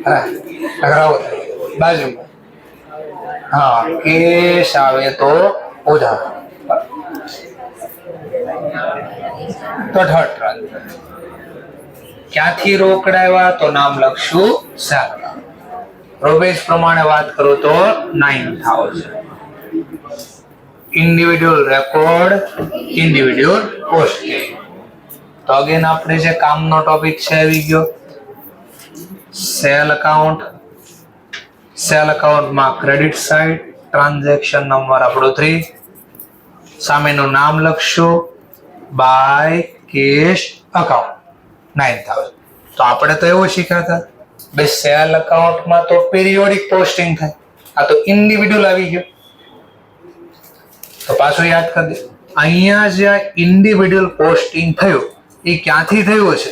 Speaker 1: હા બાજુમાં હા કેશ આવે તો ઉધાર. તો થર્ડ ટ્રાન્ઝેક્શન. ક્યાંથી રોકડાવ્યા તો નામ લખશું સેલ. રૂપીસ પ્રમાણે વાત કરું તો 9,000. Individual record, individual posting. તો અગેન આપણે જે કામનો ટોપિક છે આવી ગયો સેલ એકાઉન્ટ. સેલ એકાઉન્ટમાં ક્રેડિટ સાઇડ, ટ્રાન્ઝેક્શન નંબર આપણો 3, સામેનું નામ લખશું બાય કેશ એકાઉન્ટ 9,000. તો આપણે તો એવું શીખ્યા હતા બે સેલ એકાઉન્ટમાં તો પીરિયોડિક પોસ્ટિંગ થાય. આ તો ઇન્ડિવિડ્યુઅલ આવી ગયો. તો પાછું યાદ કરી દે. અહીંયા જે ઇન્ડિવિડ્યુઅલ પોસ્ટિંગ થયું એ ક્યાંથી થયું છે?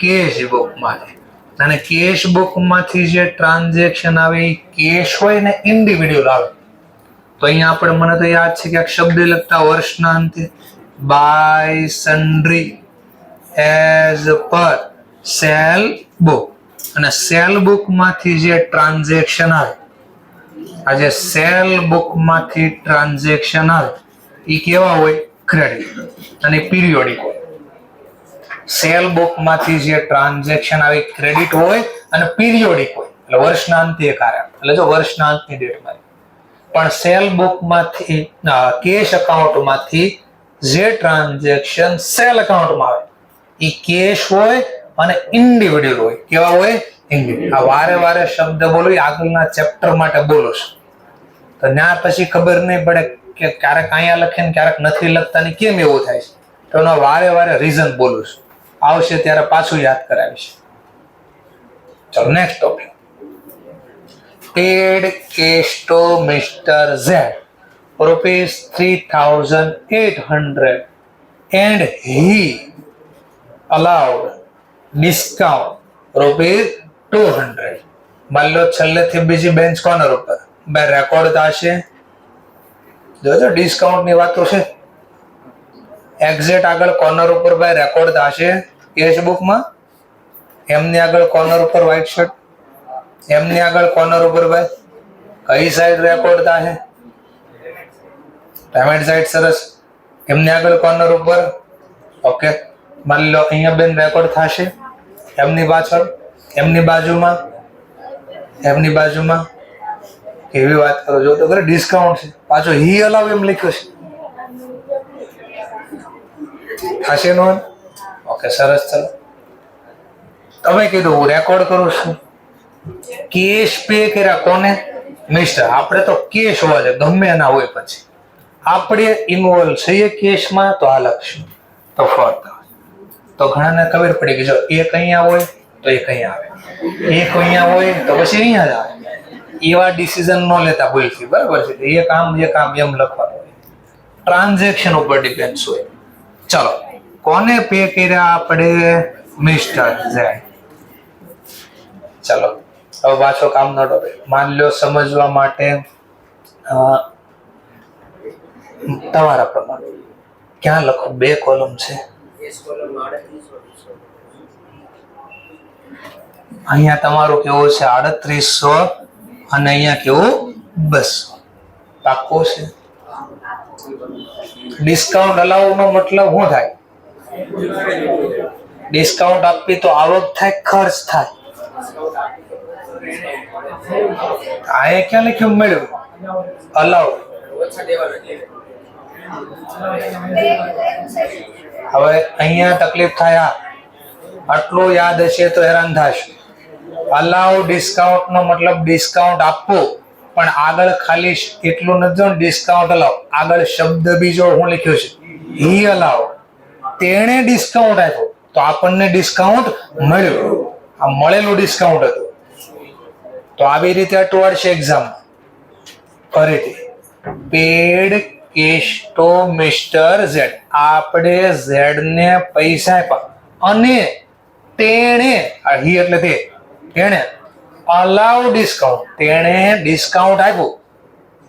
Speaker 1: કેશ બુકમાંથી. અને કેશ બુકમાંથી જે ટ્રાન્ઝેક્શન આવે એ કેશ હોય ને ઇન્ડિવિડ્યુઅલ આવે. તો અહીંયા આપણે મને તો યાદ છે કે આ શબ્દ લખતા વર્ષના અંતે by sundry as per sale book. અને સેલ બુકમાંથી જે ટ્રાન્ઝેક્શન આવે, આ જે સેલ બુકમાંથી ટ્રાન્ઝેક્શન આવે એ કેવા હોય? ક્રેડિટ. અને પીરિયોડિક હોય. સેલ બુકમાંથી જે ટ્રાન્ઝેક્શન આવે ક્રેડિટ હોય અને પીરિયોડિક હોય. એટલે વર્ષના અંતે કાર્ય. એટલે જો વર્ષના અંતની ડેટમાં. પણ સેલ બુકમાંથી કેશ એકાઉન્ટમાંથી જે ટ્રાન્ઝેક્શન સેલ એકાઉન્ટમાં આવે એ કેશ હોય અને ઇન્ડિવિડ્યુઅલ હોય. કેવા હોય? ઇન્ડિવિડ્યુઅલ. આ વારે વારે શબ્દ બોલો એ આગળના ચેપ્ટર માટે બોલો છો. તો ત્યાં પછી ખબર નહીં પડે કે ક્યારેક અહીંયા લખે ને ક્યારેક નથી લખતા ને કેમ એવું થાય છે. તો એનો વારે વારે રીઝન બોલું છું. આવશે ત્યારે પાછું યાદ કરાવીશ. ચલો next topic. Paid cash to mister Z rupees 3,800 and he allowed discount rupees 200. માની લો છેલ્લેથી બીજી બેન્ચ કોર્નર ઉપર બે રેકોર્ડ થશે. જોજો ડિસ્કાઉન્ટ ની વાતો છે. એક્ઝેક્ટ આગળ કોર્નર ઉપર ભાઈ રેકોર્ડ થશે કેશ બુકમાં. એમની આગળ કોર્નર ઉપર વ્હાઈટ શર્ટ, એમની આગળ કોર્નર ઉપર ભાઈ કઈ સાઈડ રેકોર્ડ થશે? Payment side. સરસ. એમની આગળ કોર્નર ઉપર ઓકે. માની લો અહીંયા બેન રેકોર્ડ થશે એમની પાછળ, એમની બાજુમાં, એમની બાજુમાં. કેવી વાત કરો છો તો ખરે. ડિસ્કાઉન્ટ છે પાછો હી અલાવ એમ લખ્યું છે. થશે નો? ઓકે સરસ. ચલો તમે કીધું હું રેકોર્ડ કરું છું. કેશ પે કર્યા કોને? મિસ્ટર. આપણે તો કેશ હોવા છે ગમે એના હોય. પછી આપણે ઇન્વોલ્વ છીએ કેશમાં તો આ લખશું. તો ફોર્થ. તો ઘણાને ખબર પડી કે જો એક અહીંયા હોય તો એક અહીંયા આવે, એક અહીંયા હોય તો પછી અહીંયા જ આવે. એવા ડિસિઝન ન લેતા ભૂલથી. બરાબર છે? એ કામ એમ લખવાનું હોય. ટ્રાન્ઝેક્શન ઉપર ડિપેન્ડ હોય. ચલો કોને પે કર્યા આપણે? Mister Z. ચલો હવે પાછો કામનો ટોપિક. માની લો સમજવા માટે તમારા પ્રમાણે ક્યાં લખો? બે કોલમ છે. અહીંયા તમારું કેવું છે 3800 અને અહીંયા કેવું 200. પાક્કો છે? ડિસ્કાઉન્ટ અલાઉ નો મતલબ શું થાય? ડિસ્કાઉન્ટ આપી તો આવક થાય, ખર્ચ થાય. આ ક્યાં લખ્યું મળ્યું? અલાઉડ. હવે અહીંયા તકલીફ થાય. આટલું યાદ હશે તો હેરાન થશે. અલાઉ ડિસ્કાઉન્ટ નો મતલબ ડિસ્કાઉન્ટ આપવું, પણ આગળ ખાલી એટલું નથી ડિસ્કાઉન્ટ અલાઉ, આગળ શબ્દ બીજો હું લખ્યો છે હી અલાઉ. તેણે ડિસ્કાઉન્ટ આપ્યું તો આપણને ડિસ્કાઉન્ટ મળ્યું. આ મળેલું ડિસ્કાઉન્ટ હતું. તો આવી રીતે અટવાડશે એક્ઝામ. ફરીથી paid cash to mister Z. આપણે ઝેડ ને પૈસા આપ્યા અને તેણે, હી એટલે તે, તેણે અલાઉ ડિસ્કાઉન્ટ, તેણે ડિસ્કાઉન્ટ આપ્યું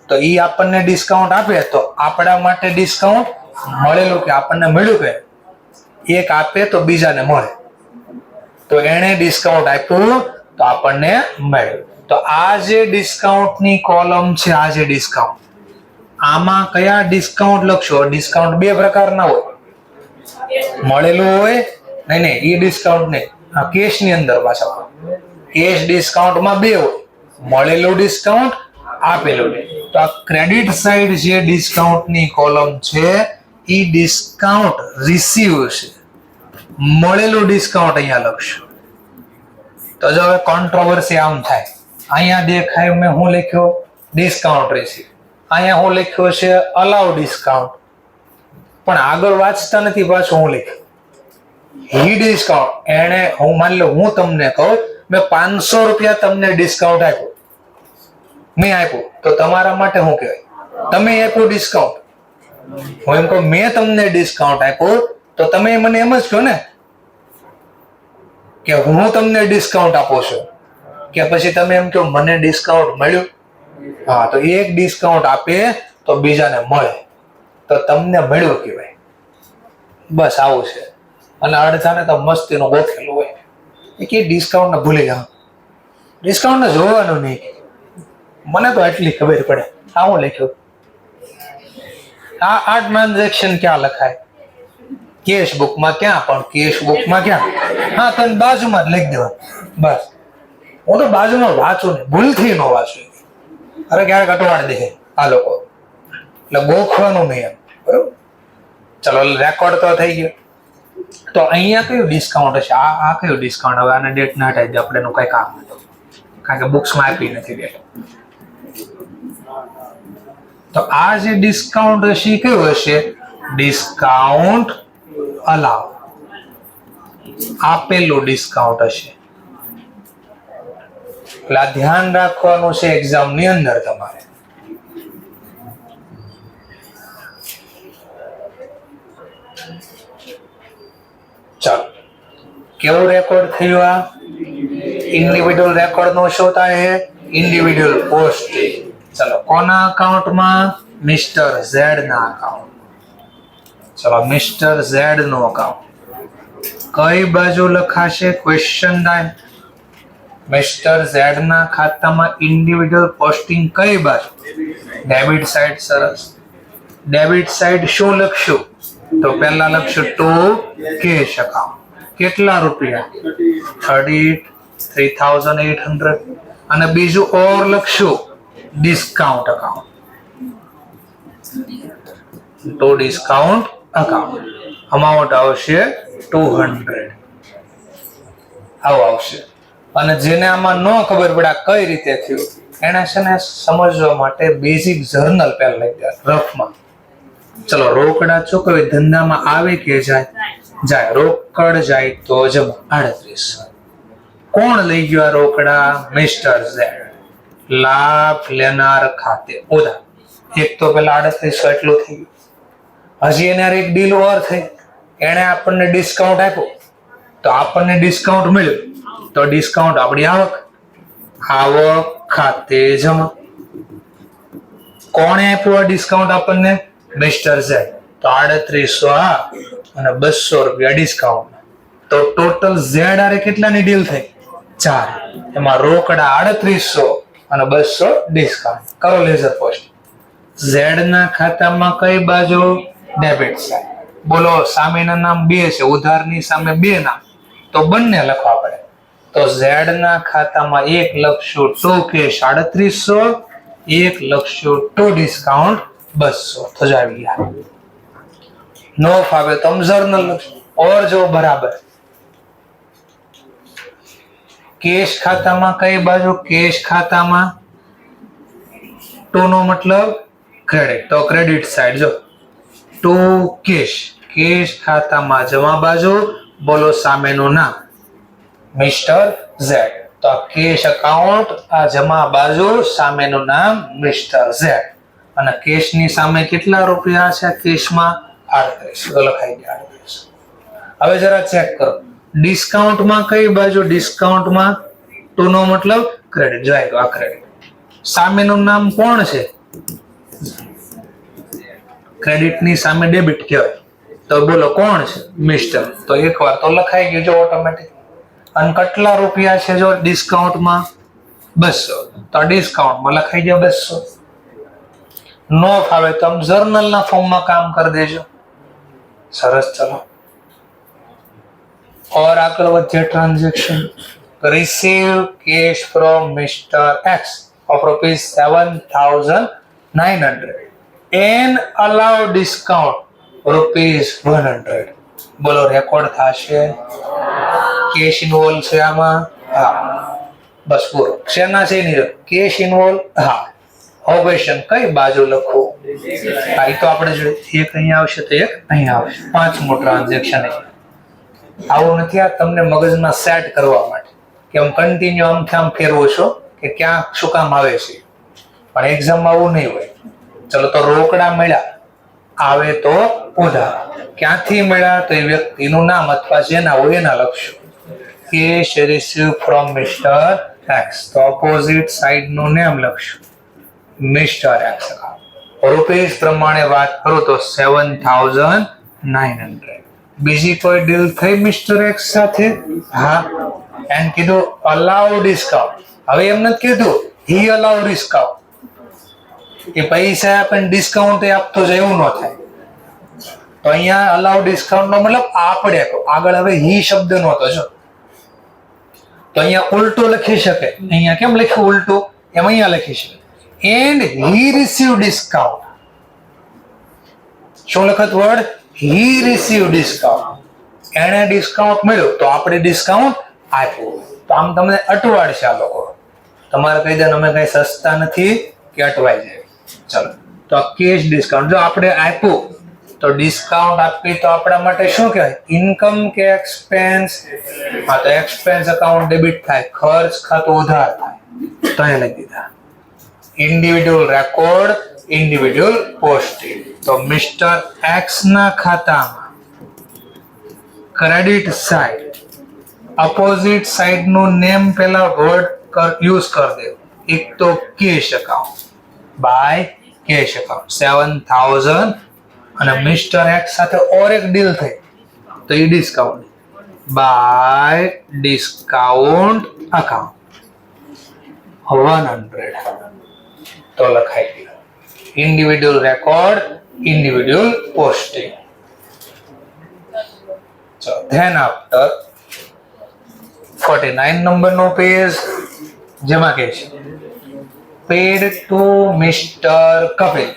Speaker 1: તો ઈ આપણને ડિસ્કાઉન્ટ આપે તો આપણા માટે ડિસ્કાઉન્ટ મળેલું કે આપણને મળ્યું કે એક આપે તો બીજાને મળે. તો એણે ડિસ્કાઉન્ટ આપ્યું તો આપણને મળ્યું. તો આ જે ડિસ્કાઉન્ટની કોલમ છે, આ જે ડિસ્કાઉન્ટ, આમાં કયા ડિસ્કાઉન્ટ લખશો? ડિસ્કાઉન્ટ બે પ્રકારના હોય. મળેલું હોય નહીં, એ ડિસ્કાઉન્ટ નહીં. કેશ ની અંદર પાછા કેશ ડિસ્કાઉન્ટમાં બે હોય, મળેલું ડિસ્કાઉન્ટ, આપેલું. તો આ ક્રેડિટ સાઈડ જે ડિસ્કાઉન્ટની કોલમ છે એ ડિસ્કાઉન્ટ રિસીવ છે. મળેલું ડિસ્કાઉન્ટ અહીંયા લખશું. તો જો હવે કોન્ટ્રોવર્સી આમ થાય, અહીંયા દેખાય મેં હું લખ્યો ડિસ્કાઉન્ટ રિસીવ, અહીંયા હું લખ્યો છે અલાઉ ડિસ્કાઉન્ટ, પણ આગળ વાંચતા નથી પાછું હું લખ્યું હી ડિસ્કાઉન્ટ. એને હું માની લો હું તમને કહું મેં 500 રૂપિયા તમને ડિસ્કાઉન્ટ આપ્યું, મેં આપ્યું તો તમારા માટે શું કહેવાય? તમે આપ્યું ડિસ્કાઉન્ટ. હું એમ કહું મેં તમને ડિસ્કાઉન્ટ આપ્યું તો તમે મને એમ જ કહો ને કે હું તમને ડિસ્કાઉન્ટ આપું છું, કે પછી તમે એમ કહો મને ડિસ્કાઉન્ટ મળ્યું. હા, તો એક ડિસ્કાઉન્ટ આપે તો બીજાને મળે તો તમને મળ્યું કહેવાય. બસ આવું છે. અને અડધાને તો મસ્તીનું ગોખેલું હોય કે ડિસ્કાઉન્ટ ને ભૂલી જાઓ, ડિસ્કાઉન્ટ ને જોવાનું નહીં. મને તો એટલી ખબર પડે. આ હું લખ્યું, આ ટ્રાન્ઝેક્શન ક્યાં લખાય? કેશ બુકમાં ક્યાં? પણ કેશ બુકમાં ક્યાં? હા, તને બાજુમાં જ લખી દેવા. બસ હું તો બાજુમાં વાંચું ને, ભૂલથી ન વાંચું. અરે ક્યારેક અટવાડ દે આ લોકો, એટલે ગોખવાનું નહીં એમ. બરોબર, ચલો રેકોર્ડ તો થઈ ગયો. તો અહીંયા કયું ડિસ્કાઉન્ટ હશે? આ કયું ડિસ્કાઉન્ટ? હવે આને ડેટ ના થાય આપણે એનું કઈ કામ હતું, કારણ કે બુક્સમાં આપી નથી ડેટ. તો આ જે ડિસ્કાઉન્ટ હશે કયું હશે? ડિસ્કાઉન્ટ અલાઉ, આપેલું ડિસ્કાઉન્ટ હશે. એટલે ધ્યાન રાખવાનું છે એક્ઝામ ની અંદર તમારે. ચાલો, કેવું રેકોર્ડ થયું? આ ઇન્ડિવિડ્યુઅલ રેકોર્ડ નો શો થાય है इंडिविजुअल पोस्टिंग. चलो कोना अकाउंट में? मिस्टर ઝેડ ના अकाउंट. चलो मिस्टर ઝેડ નો अकाउंट कई बाजू लखाशे? Question time. मिस्टर ઝેડ ના ખાતામાં इंडिविजुअल पोस्टिंग कई बाजू? Debit side. सरस. डेबिट साइड શું લખશું? તો પહેલા લખશું ટુ કેશ અકાઉન્ટ. કેટલા રૂપિયા? 33,800. અને બીજું ઓર લખશું ડિસ્કાઉન્ટ અકાઉન્ટ. તો ડિસ્કાઉન્ટ અકાઉન્ટ અમાઉન્ટ આવશે 200. આવું આવશે. અને જેને આમાં ન ખબર પડે કઈ રીતે થયું એને છે ને સમજવા માટે બેઝિક જર્નલ પહેલા લઈ દે રફમાં. ચલો, રોકડા ચૂકવી ધંધામાં આવે કે જાય? જાય. રોકડ જાય તો જમા 38. કોણ લઈ ગયો આ રોકડા? Mister Z. લાભ લેનાર ખાતે ઉધાર. એક તો પેલા 3800 એટલું થઈ ગયું. હજી એને એક ડીલ ઓર થઈ, એને આપણને ડિસ્કાઉન્ટ આપ્યું તો આપણને ડિસ્કાઉન્ટ મળ્યું તો ડિસ્કાઉન્ટ આપણી આવક. આવક ખાતે જમા. કોણે આપ્યું આ ડિસ્કાઉન્ટ આપણને? Mister Z. તો 3800 અને 200 રૂપિયા ડિસ્કાઉન્ટ. તો ટોટલ ઝેડ આરે કેટલાની ડીલ થઈ? 4. એમાં રોકડા 3800 અને 200 ડિસ્કાઉન્ટ. કરો લેઝર પોસ્ટ. ઝેડ ના ખાતામાં કઈ બાજુ? Debit side. બોલો, સામેના નામ બે છે, ઉધારની સામે બે નામ, તો બંને લખવા પડે. તો ઝેડ ના ખાતામાં 1 લખશું ટુ કેશ 3800, 1 લખશું ટુ ડિસ્કાઉન્ટ 200 તો જ આવી ગયા. નો ફાવે તો જર્નલ લખશું. ઓર જો બરાબર કેશ ખાતામાં કઈ બાજુ? કેશ ખાતામાં ટુ નો મતલબ ક્રેડિટ, તો ક્રેડિટ સાઈડ જો ટુ કેશ. કેશ ખાતામાં જમા બાજુ બોલો સામેનું નામ મિસ્ટર ઝેડ. તો કેશ એકાઉન્ટ આ જમા બાજુ સામેનું નામ મિસ્ટર ઝેડ. અને કેશ ની સામે કેટલા રૂપિયા છે? કેશમાં 38 તો લખાઈ ગયા 38. હવે જરા ચેક કરો ડિસ્કાઉન્ટમાં કઈ બાજુ? ડિસ્કાઉન્ટમાં ટુ નો મતલબ ક્રેડિટ, જાય તો આ ક્રેડિટ. સામેનું નામ કોણ છે? ક્રેડિટ ની સામે ડેબિટ કહેવાય, તો બોલો કોણ છે? મિસ્ટર. તો એકવાર તો લખાઈ ગયું જો ઓટોમેટિક. અને કેટલા રૂપિયા છે? જો ડિસ્કાઉન્ટમાં 200, તો ડિસ્કાઉન્ટમાં લખાઈ ગયા 200. નો ફાવે તો જર્નલના ફોર્મમાં કામ કરી દેજો. સરસ. ચલો और આગળ વધીએ. Transaction receive cash from mister X of ₹7,900 and allow discount ₹100. બોલો રેકોર્ડ થશે? કેશ ઇન્વોલ્વ છે આમાં? હા. બસ પૂરો. શેના છે ની? Cash involve. હા. હવે ક્વેશ્ચન કઈ બાજુ લખો? આ તો આપણે જોઈએ એક અહીંયા આવશે તો એક અહીંયા આવશે. પાંચમું ટ્રાન્ઝેક્શન. આવું નથી, આ તમને મગજમાં સેટ કરવા માટે કે હું કન્ટિન્યુ આમ ફેરવો છો કે ક્યાં શું કામ આવે છે, પણ એક્ઝામમાં આવું નહીં હોય. ચલો તો રોકડા મળ્યા, આવે તો ઉધાર. ક્યાંથી મળ્યા? તો એ વ્યક્તિનું નામ અથવા જેના હોય એના લખશું. Cash receive from mister X, તો ઓપોઝિટ સાઈડ નું નામ લખશું મિસ્ટર એક્સ. રૂપીસ પ્રમાણે વાત કરું તો 7,900. બીજી કોઈ ડીલ થઈ મિસ્ટર એક્સ સાથે? હા. એમ કીધું અલાઉ ડિસ્કાઉન્ટ. હવે એમ નથી કીધું હી અલાઉ ડિસ્કાઉન્ટ, એ પૈસા આપણને ડિસ્કાઉન્ટ આપતો જાય એવું ન થાય. તો અહીંયા અલાઉ ડિસ્કાઉન્ટ નો મતલબ આપણે આગળ હવે હી શબ્દ નહોતો જો, તો અહીંયા ઉલટું લખી શકે. અહીંયા કેમ લખ્યું ઉલટું? એમ અહીંયા લખી શકે એન્ડ હી રિસીવ ડિસ્કાઉન્ટ. શું લખત વર્ડ? હી રિસીવ ડિસ્કાઉન્ટ. એને ડિસ્કાઉન્ટ મળ્યું તો આપણે ડિસ્કાઉન્ટ આપ્યું. તો આમ તમને અટવાડશે આ લોકો. તમારે કહી દે અમે કઈ સસ્તા નથી કે અટવાઈ જાય. ચલો તો કેશ ડિસ્કાઉન્ટ જો આપણે આપ્યું તો ડિસ્કાઉન્ટ આપી તો આપણા માટે શું કહેવાય? ઇન્કમ કે એક્સપેન્સ? હા, તો એક્સપેન્સ એકાઉન્ટ ડેબિટ થાય, ખર્ચ ખાતું ઉધાર થાય. તો અહીંયા લખી દીધા ઇન્ડિવિડ્યુઅલ રેકોર્ડ, ઇન્ડિવિડ્યુઅલ પોસ્ટેજ. તો મિસ્ટર એક્સ ના ખાતામાં ક્રેડિટ સાઈડ અપોઝિટ સાઈડ નું નેમ પેલા વર્ડ યુઝ કરી દે. એક તો cash account by cash account 7,000 અને મિસ્ટર એક્સ સાથે ઓર એક ડીલ થઈ તો એ ડિસ્કાઉન્ટ બાય ડિસ્કાઉન્ટ એકાઉન્ટ 100 તો લખાઈ ગયું individual record, individual posting. So then after 49 number no page જેમાં કે છે paid to Mr. Kapil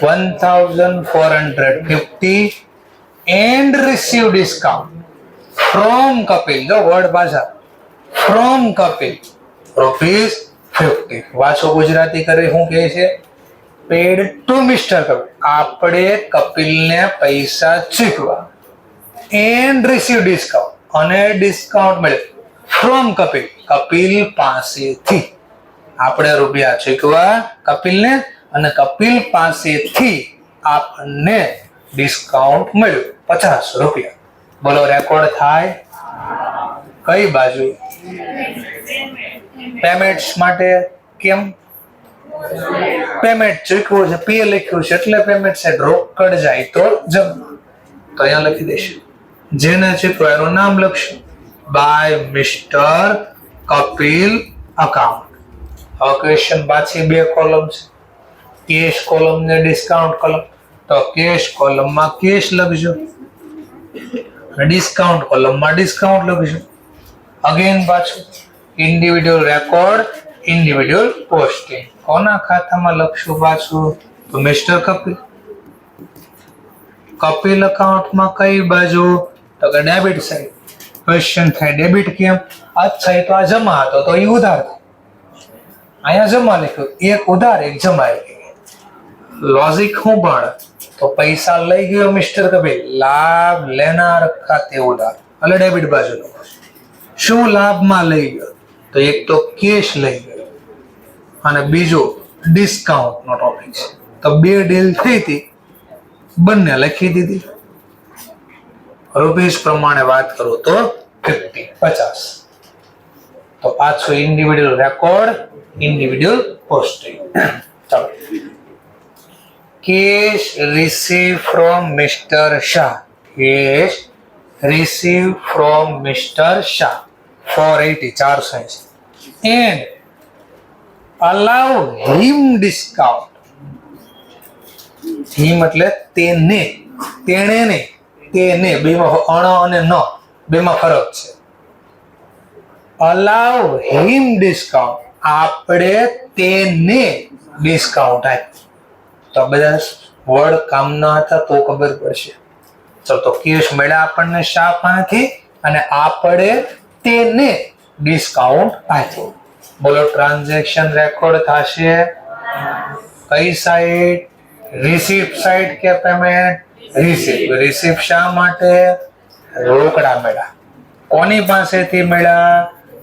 Speaker 1: 1,450 and receive discount from Kapil. જો વર્ડ ભાષા from Kapil ₹50. વાંચો ગુજરાતી કરે શું કહે છે? Paid to mister Kapil. આપણે કપિલને પૈસા ચૂકવા એન્ડ રિસીવ ડિસ્કાઉન્ટ અને ડિસ્કાઉન્ટ મળ્યું ફ્રોમ કપિલ. કપિલ પાસેથી આપણે રૂપિયા ચૂકવા કપિલને અને કપિલ પાસેથી આપણને ડિસ્કાઉન્ટ મળ્યું ₹50. બોલો રેકોર્ડ થાય? કઈ બાજુ? પેમેન્ટ્સ માટે. કેમ? પેમેન્ટ ચૂકવું છે, પે લખ્યું છે એટલે પેમેન્ટ છે. રોકડ જાય તો જમા. તો અહીંયા લખી દઈશું જેને ચૂકવા એનું નામ લખશું બાય મિસ્ટર કપિલ અકાઉન્ટ. હવે ક્વેશ્ચન પાછી બે કોલમ છે, કેશ કોલમ ને ડિસ્કાઉન્ટ કોલમ. તો કેશ કોલમમાં કેશ લખજો, ડિસ્કાઉન્ટ કોલમમાં ડિસ્કાઉન્ટ લખજો. અગેન પાછું ઇન્ડિવિડ્યુઅલ રેકોર્ડ, ઇન્ડિવિડ્યુઅલ પોસ્ટિંગ. કોના ખાતામાં લખશું પાછું? તો મિસ્ટર કપિલ. કપિલ અકાઉન્ટમાં કઈ બાજુ? તો કે ડેબિટ સાઈડ. ક્વેશ્ચન થાય ડેબિટ કેમ? અચ્છા, એ તો આ જમા હતો તો એ ઉધાર થાય. અહીંયા જમા લખ્યું, એક ઉધાર એક જમા. લોજિક શું પણ? તો પૈસા લઈ ગયો મિસ્ટર કપિલ, લાભ લેનાર ખાતે ઉધાર, એટલે ડેબિટ બાજુ. શું લાભમાં લઈ ગયો? તો એક તો કેશ લઈ ગયો અને બીજો ડિસ્કાઉન્ટ નો ટોપિક છે. તો બે ડીલ થઈ હતી, બંને લખી દીધી. રૂપીસ પ્રમાણે વાત કરું તો 50. તો પાછું ઇન્ડિવિડ્યુઅલ રેકોર્ડ, ઇન્ડિવિડ્યુઅલ પોસ્ટિંગ. ચાલો. Cash receive from mister Shah. Cash receive from mister Shah 480 and allow him discount. him એટલે તેને, તેણે ને, તેને, બેમાં અણ અને ન બેમાં ફરક છે. allow him discount, આપણે તેને ડિસ્કાઉન્ટ આપ્યું. તો બધા વર્ડ કામના હતા તો ખબર પડશે. ચલો, તો કેશ મળ્યા આપણને શાહ પાસેથી અને આપણે તેને ડિસ્કાઉન્ટ આપ્યું. બોલો, ટ્રાન્ઝેક્શન રેકોર્ડ થશે કઈ સાઈડ? રિસીપ્ટ સાઈડ કે પેમેન્ટ? રિસીપ્ટ. રિસીપ્ટ શા માટે? રોકડા મળ્યા. કોની પાસેથી મળ્યા?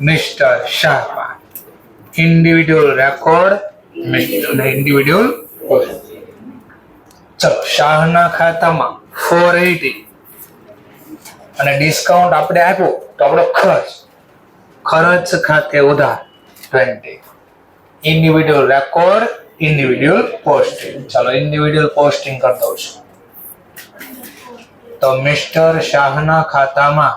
Speaker 1: મિસ્ટર શાહ પાસે. Individual record, individual. ચલો, શાહના ખાતામાં 480 અને ડિસ્કાઉન્ટ આપણે આપ્યું તો આપણો ખર્ચ, ખર્ચ ખાતે ઉધાર 20. Individual record, individual posting. ચાલો, ઇન્ડિવિડ્યુઅલ પોસ્ટિંગ કરી દઉં છું. તો મિસ્ટર શાહના ખાતામાં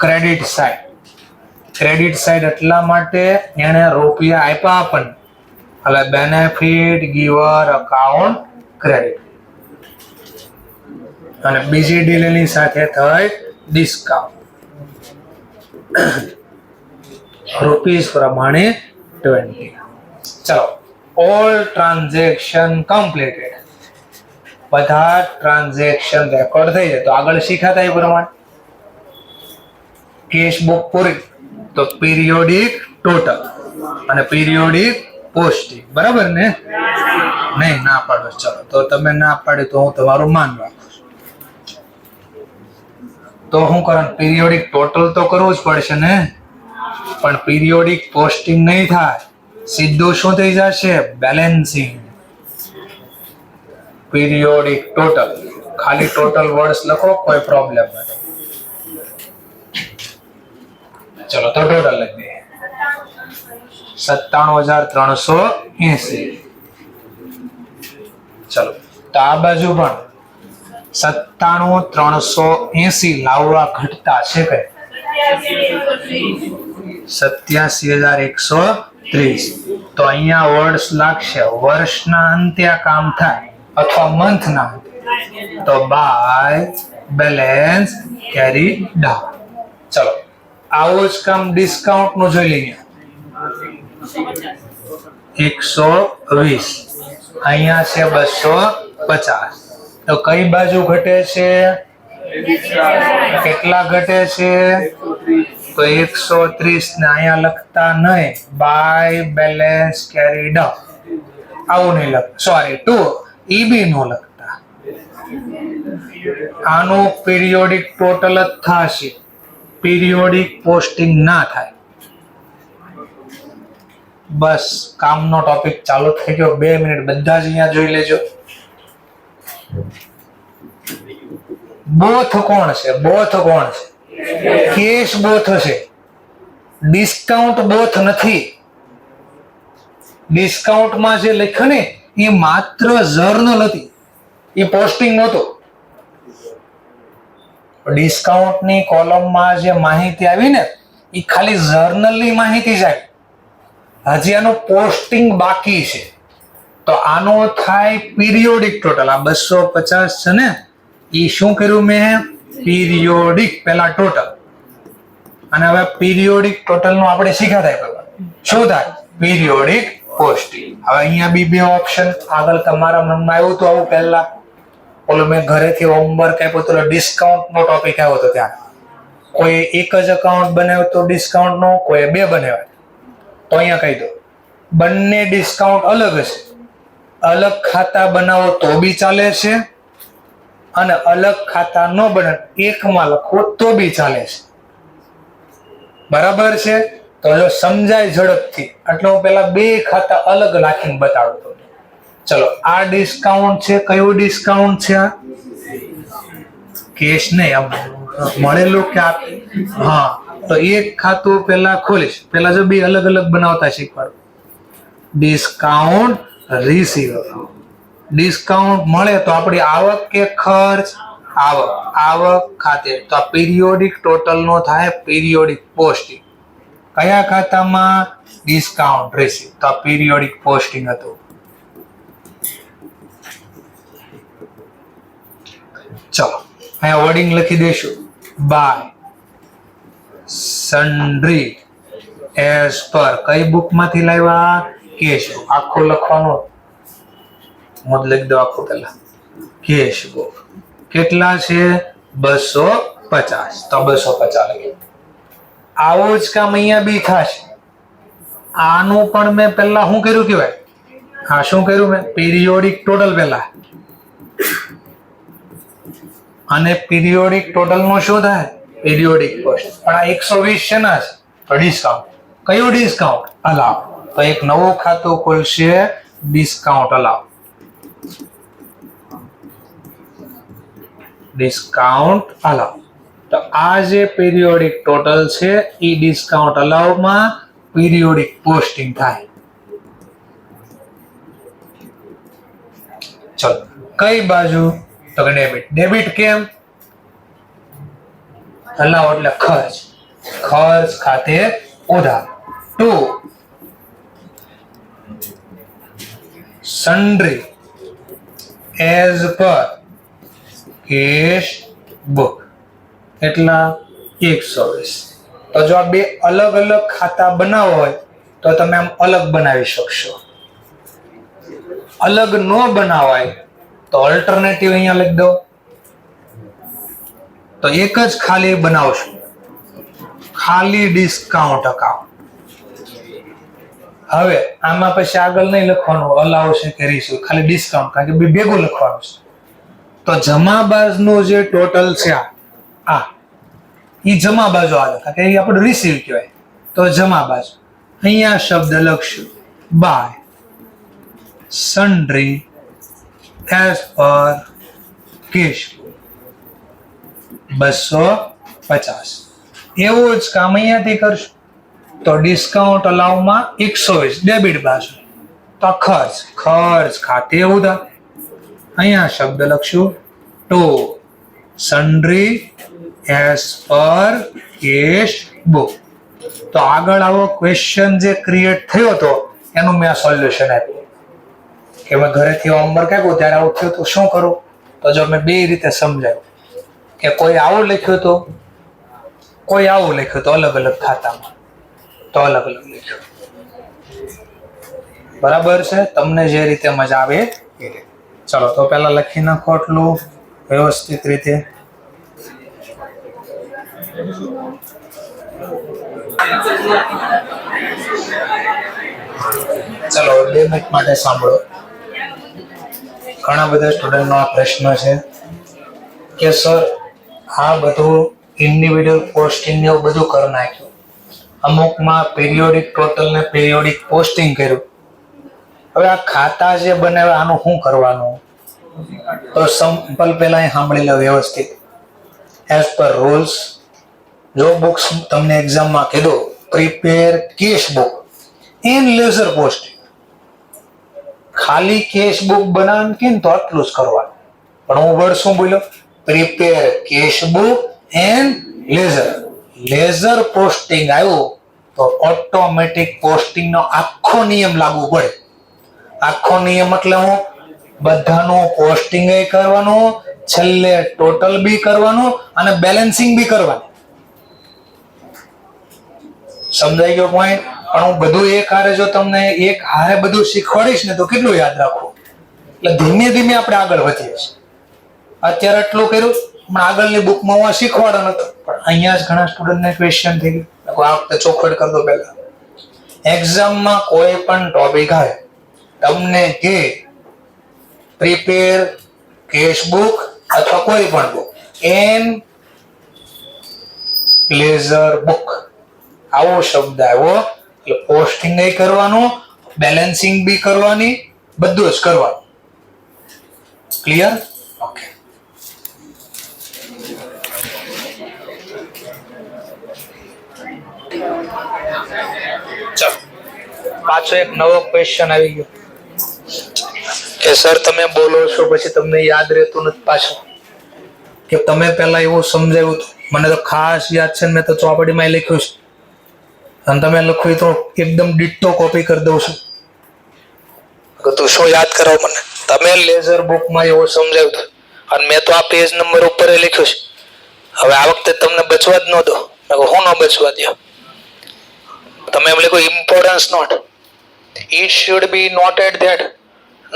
Speaker 1: ક્રેડિટ સાઈડ. ક્રેડિટ સાઈડ એટલા માટે એને રૂપિયા આપ્યા આપણને, એટલે બેનિફિટ ગીવર અકાઉન્ટ ક્રેડિટ. અને બીજી ડીલ એની સાથે થઈ ડિસ્કાઉન્ટ. રૂપીસ પ્રમાણે 20. ચલો, ઓલ ટ્રાન્ઝેક્શન કમ્પ્લીટેડ. બધા ટ્રાન્ઝેક્શન રેકોર્ડ થઈ જાય. તો આગળ શીખાતા એ પ્રમાણે કેશ બુક પૂરી, તો પીરિયોડિક ટોટલ અને પીરિયોડિક પોસ્ટિંગ. બરાબર ને? નહીં, ના પાડો. ચલો, તો તમે ના પાડી તો હું તમારું માન રાખું. તો હું કરું? પીરિયોડિક ટોટલ તો કરવું જ પડશે ને, પણ પીરિયોડિક પોસ્ટિંગ નહીં થાય. સીધું શું થઈ જશે? બેલેન્સિંગ. પીરિયોડિક ટોટલ, ખાલી ટોટલ વર્ડ્સ લખો, કોઈ પ્રોબ્લેમ નથી. ચલો, તો ટોટલ લખી દઈએ 97,380. ચલો, તો આ બાજુ પણ 97,380 લાવવા ઘટતા છે કઈ? 87,130. તો અહીંયા વર્ડ્સ લાગશે વર્ષના અંતે આ કામ થાય અથવા મંથના અંતે. તો બાય બેલેન્સ કેરી ડાઉન. ચલો, આવું જ કામ ડિસ્કાઉન્ટ નું જોઈ લઈએ. 120, અહીંયા છે 250. તો કઈ બાજુ ઘટે છે? કેટલા ઘટે છે? તો 130 ને અહીંયા લખતા નહીં, બાય બેલેન્સ કેરી ડાઉન. આવું નહીં લખતા, સોરી, 2 ઈબી નો લખતા. આનું પીરિયોડિક ટોટલ જ થશે, પીરિયોડિક પોસ્ટિંગ ના થાય. બસ, કામનો ટોપિક ચાલુ થઈ ગયો. 2 મિનિટ બધા જ અહીંયા જોઈ લેજો. બોથ કોણ છે? બોથ કોણ છે? કેશ બોથ છે, ડિસ્કાઉન્ટ બોથ નથી. ડિસ્કાઉન્ટમાં જે લખ્યું ને એ માત્ર જર્નલ હતી, એ પોસ્ટિંગ નહોતો. ડિસ્કાઉન્ટની કોલમમાં જે માહિતી આવી ને એ ખાલી જર્નલની માહિતી જ આવી. હજી આનું પોસ્ટિંગ બાકી છે. તો આનો થાય પીરિયોડિક ટોટલ. આ 250 છે ને, એ શું કર્યું મેં? પીરિયોડિક પેલા ટોટલ, અને હવે પીરિયોડિક ટોટલ નું આપણે શીખ્યા થાય કરવાનું. શું થાય? Periodic posting. હવે અહીંયા બી બે ઓપ્શન આગળ તમારા મનમાં આવ્યું તો આવું પહેલા ઓલો મેં ઘરેથી હોમવર્ક આપ્યો તો ડિસ્કાઉન્ટ નો ટોપિક આવ્યો હતો ત્યાં. કોઈ એક જ અકાઉન્ટ બનાવ્યો તો ડિસ્કાઉન્ટ નો, કોઈ બે બનાવ્યા તો અહીંયા કહી દો બંને ડિસ્કાઉન્ટ અલગ હશે. અલગ ખાતા બનાવો તો બી ચાલે છે, અને અલગ ખાતા ન બને એકમાં લખો તો બી ચાલે છે. બરાબર છે? તો જો સમજાય ઝડપથી એટલે હું પેલા બે ખાતા અલગ રાખીને બતાડતો. ચલો, આ ડિસ્કાઉન્ટ છે. કયું ડિસ્કાઉન્ટ છે? કેશ નહીં, આમ મળેલું કે હા. તો એક ખાતું પેલા ખોલીશ. પેલા જો બે અલગ અલગ બનાવતા શીખવાડું. Discount receivable. ડિસ્કાઉન્ટ મળે તો આપણી આવક કે ખર્ચ? આવક. આવક ખાતે તો આ પીરિયોડિક ટોટલ નો થાય પીરિયોડિક પોસ્ટિંગ. કયા ખાતામાં? Discount receive. તો આ પીરિયોડિક પોસ્ટિંગ હતું. ચલો અહીંયા વર્ડિંગ લખી દઈશું. બાય સન્ડ્રી એઝ પર. કઈ બુક માંથી લાવ્યા? Cash book. આખું લખવાનું, મોજ લખી દો આખું પેલા. Cash book. કેટલા છે? 250. તો 250 લખી. આવું જ કામ અહીંયા બી થશે. આનું પણ મેં પેલા શું કર્યું કહેવાય? હા, શું કર્યું મેં? પીરિયોડિક ટોટલ પેલા, અને પીરિયોડિક ટોટલ નું શું થાય? Periodic cost. પણ આ 120 છે ને, તો ડિસ્કાઉન્ટ. કયું ડિસ્કાઉન્ટ? અલાવ. તો એક નવું ખાતું ખોલશે, ડિસ્કાઉન્ટ અલાવ. Discount allow. તો આ જે પીરિયોડિક ટોટલ છે એ ડિસ્કાઉન્ટ અલાવમાં પીરિયોડિક પોસ્ટિંગ થાય. ચલો, કઈ બાજુ? તો કે ડેબિટ. ડેબિટ કેમ? અલાવ એટલે ખર્ચ. ખર્ચ ખાતે ઉધાર. To sundry as per cash book. એટલા? 120. તો જો આ બે અલગ અલગ ખાતા બનાવો હોય તો તમે આમ અલગ બનાવી શકશો. અલગ ન બનાવાય તો ઓલ્ટરનેટિવ અહીંયા લખી દો. તો એક જ ખાલી બનાવશું, ખાલી ડિસ્કાઉન્ટ અકાઉન્ટ. હવે આમાં પછી આગળ નહીં લખવાનું અલાવ છે કે રિસીવ, ખાલી ડિસ્કાઉન્ટ, કારણ કે ભેગું લખવાનું છે. તો જમા બાજુનું જે ટોટલ છે આ ઈ જમા બાજુ આવે, કારણ કે એ આપણે રિસીવ કહેવાય. તો જમા બાજુ અહીંયા શબ્દ લખશું by sundry as per cache 250. એવું જ કામ અહીંયાથી કરશું. તો ડિસ્કાઉન્ટ અલાવમાં 120 ડેબિટ બાજુ. તો ખર્ચ. ખર્ચ ખાતે ઉધાર. અહીંયા શબ્દ લખશું to sundry as per cash book. તો આગળ આવો ક્વેશ્ચન જે ક્રિએટ થયો હતો એનું મેં સોલ્યુશન આપ્યું કે મેં ઘરેથી હોમવર્ક આપ્યું ત્યારે આવું થયું તો શું કરું? તો જો મેં બે રીતે સમજાવ્યું કે કોઈ આવું લખ્યું હતું, કોઈ આવું લખ્યું તો અલગ અલગ ખાતામાં, તો અલગ અલગ લખ્યું. બરાબર છે? તમને જે રીતે મજા આવે એ રીતે. ચલો, તો પેલા લખી નાખો એટલું વ્યવસ્થિત રીતે. ચલો, 2 મિનિટ માટે સાંભળો. ઘણા બધા સ્ટુડન્ટનો આ પ્રશ્ન છે કે સર આ બધું ઇન્ડિવિડ્યુઅલ પોસ્ટિંગ ને એવું બધું કરી નાખ્યું, અમુકમાં પીરિયોડિક ટોટલ ને પીરિયોડિક પોસ્ટિંગ કર્યું, હવે આ ખાતા જે બનાવે આનું શું કરવાનું? તો સિમ્પલ પહેલા સાંભળી લો વ્યવસ્થિત. એઝ પર રૂલ્સ, જો બુક્સ તમને એક્ઝામમાં કીધું prepare cash book in ledger posting, ખાલી કેશ બુક બનાવવાનું કે તો આટલું જ કરવાનું. પણ હું વર્ડ શું બોલ્યો? Prepare cash book and ledger. Ledger posting આવ્યું તો ઓટોમેટિક પોસ્ટિંગ નો આખો નિયમ લાગુ પડે. આખો નિયમ એટલે હું બધાનું પોસ્ટિંગ કરવાનું, છેલ્લે ટોટલ બી કરવાનું અને બેલેન્સિંગ બી કરવાનું. સમજાઈ ગયો પોઈન્ટ? પણ હું બધું એક હારે જો તમને એક હારે બધું શીખવાડીશ ને તો કેટલું યાદ રાખવું. એટલે ધીમે ધીમે આપણે આગળ વધીએ છીએ. અત્યારે એટલું કર્યું પણ આગળની બુકમાં હું શીખવાડો નતો, પણ અહીંયા જ ઘણા સ્ટુડન્ટને ક્વેશ્ચન થઈ ગયું. આ વખતે ચોખવટ કરી દો. પહેલા એક્ઝામમાં કોઈ પણ ટોપિક આવે તમને કે પ્રિપેર કેશ બુક અથવા કોઈ પણ બુક એન લેઝર બુક આવો શબ્દ આવ્યો એટલે પોસ્ટિંગ એ કરવાનું, બેલેન્સિંગ બી કરવાની, બધું જ કરવાનું. ક્લિયર? ઓકે. ચાલો પાછો એક નવો ક્વેશ્ચન આવી ગયો કે સર તમે બોલો છો પછી તમને યાદ રહેતું નથી પાછું, કે તમે પહેલા એવું સમજાવ્યું હતું. મને તો ખાસ યાદ છે, મેં તો ચોપડીમાં લખ્યું છે અને તમે લખ્યું તો એકદમ ડિટ્ટો કોપી કરી દઉં છું. તું શું યાદ કરાવ મને? તમે લેઝર બુકમાં એવું સમજાવ્યું હતું અને મેં તો આ પેજ નંબર ઉપર લખ્યું છે. હવે આ વખતે તમને બચવા જ ન દો. હું ન બચવા દો. તમે એમ લખો importance note. It should be noted that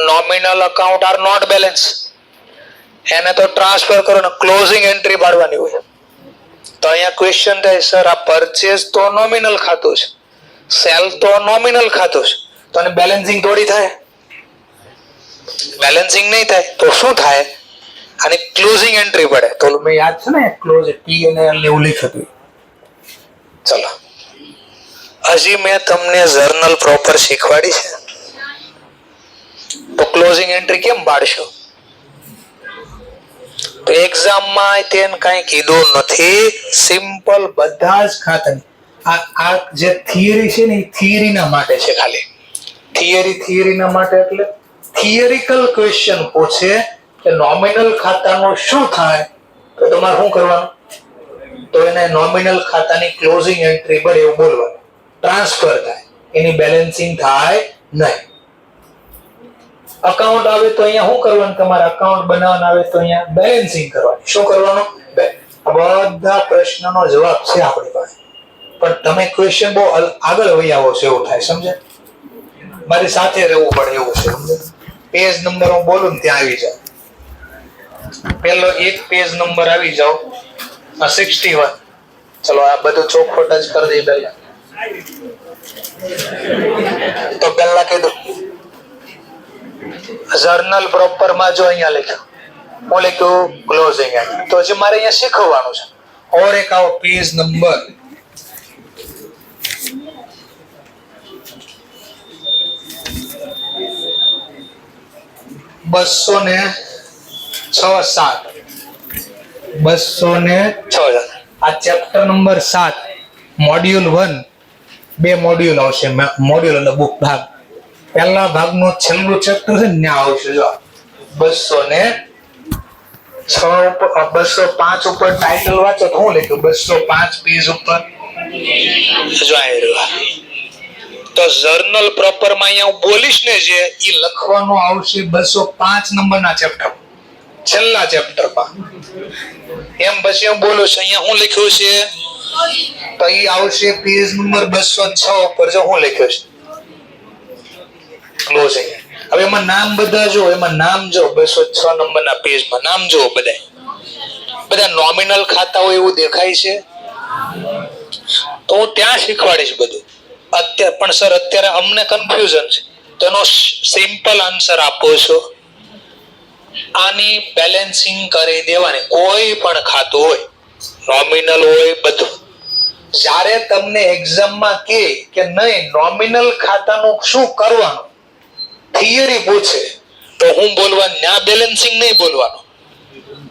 Speaker 1: nominal account are not balance. એને તો ટ્રાન્સફર કરો ને ક્લોઝિંગ એન્ટ્રી પાડવાની હોય. તો અહીંયા ક્વેશ્ચન થાય સર આ પરચેઝ તો નોમિનલ ખાતું છે, સેલ તો નોમિનલ ખાતું છે, તો આને બેલેન્સિંગ થોડી થાય? બેલેન્સિંગ નહીં થાય તો શું થાય? આની ક્લોઝિંગ એન્ટ્રી પડે. તો મેં યાદ છે ને ક્લોઝ પી અને એલ એવું લખ્યું હતું. ચલો હજી મેં તમને જર્નલ પ્રોપર શીખવાડી છે તો ક્લોઝિંગ એન્ટ્રી કેમ પાડશો? તો એક્ઝામમાં તેને કઈ કીધું નથી. સિમ્પલ બધા જ ખાતા આ જે થિયરી છે ને એ થિયરીના માટે છે. ખાલી થિયરીના માટે એટલે થિયરિકલ ક્વેશ્ચન પૂછે કે નોમિનલ ખાતાનું શું થાય તો તમારે શું કરવાનું? તો એને નોમિનલ ખાતાની ક્લોઝિંગ એન્ટ્રી પડે એવું બોલવાનું. ટ્રાન્સફર થાય, એની બેલેન્સિંગ થાય નહીં. અકાઉન્ટ આવે તો અહીંયા શું કરવાનું? તમારે અકાઉન્ટ બનાવવાનું આવે તો અહીંયા બેલેન્સિંગ કરવાની. શું કરવાનું? બધા પ્રશ્નનો જવાબ છે આપણી પાસે, પણ તમે ક્વેશ્ચન બહુ આગળ વહી આવો છો એવું થાય. સમજે? મારી સાથે રહેવું પડે એવું છે. સમજે? પેજ નંબર હું બોલું ને ત્યાં આવી જાવ. પેલો એક પેજ નંબર આવી જાવ 61. ચલો આ બધું ચોખવટ જ કરી દઈએ પહેલા. તો પહેલા કીધું જર્નલ પ્રોપર માં જો અહીંયા લખ્યું, હું લખ્યું ક્લોઝિંગ એન્ટ્રી. તો હજી મારે અહીંયા શીખવવાનું છે. ઓર એક આવો પેજ નંબર 206 આ ચેપ્ટર નંબર 7 મોડ્યુલ 1. 2 મોડ્યુલ આવશે. મોડ્યુલ એટલે બુક ભાગ. પહેલા ભાગનું છેલ્લું ચેપ્ટર છે ને ત્યાં આવશે. જો 205 ઉપર ટાઇટલ વાંચો તો હું લખ્યું 205 પેજ ઉપર જો આવ્યું. તો જર્નલ પ્રોપર માં અહીંયા હું બોલીશ ને જે એ લખવાનું આવશે 205 નંબરના ચેપ્ટર, છેલ્લા ચેપ્ટરમાં. એમ પછી હું બોલું છું અહીંયા હું લખ્યું છે તો એ આવશે પેજ નંબર 206 ઉપર. જો હું લખ્યું છે ક્લોઝિંગ. હવે એમાં નામ બધા જો, એમાં નામ જો 206 નંબરના પેજમાં નામ જો બધા નોમિનલ ખાતા હોય એવું દેખાય છે. તો હું ત્યાં શીખવાડીશ બધું. અત્યારે પણ સર અત્યારે અમને કન્ફ્યુઝન છે તો એનો સિમ્પલ આન્સર આપો છો. આની બેલેન્સિંગ કરી દેવાની. કોઈ પણ ખાતું હોય, નોમિનલ હોય, બધું. જ્યારે તમને એક્ઝામમાં કે નહીં નોમિનલ ખાતાનું શું કરવાનું, થિયરી પૂછે તો હું બોલવાનું ના બેલેન્સિંગ નહીં બોલવાનું.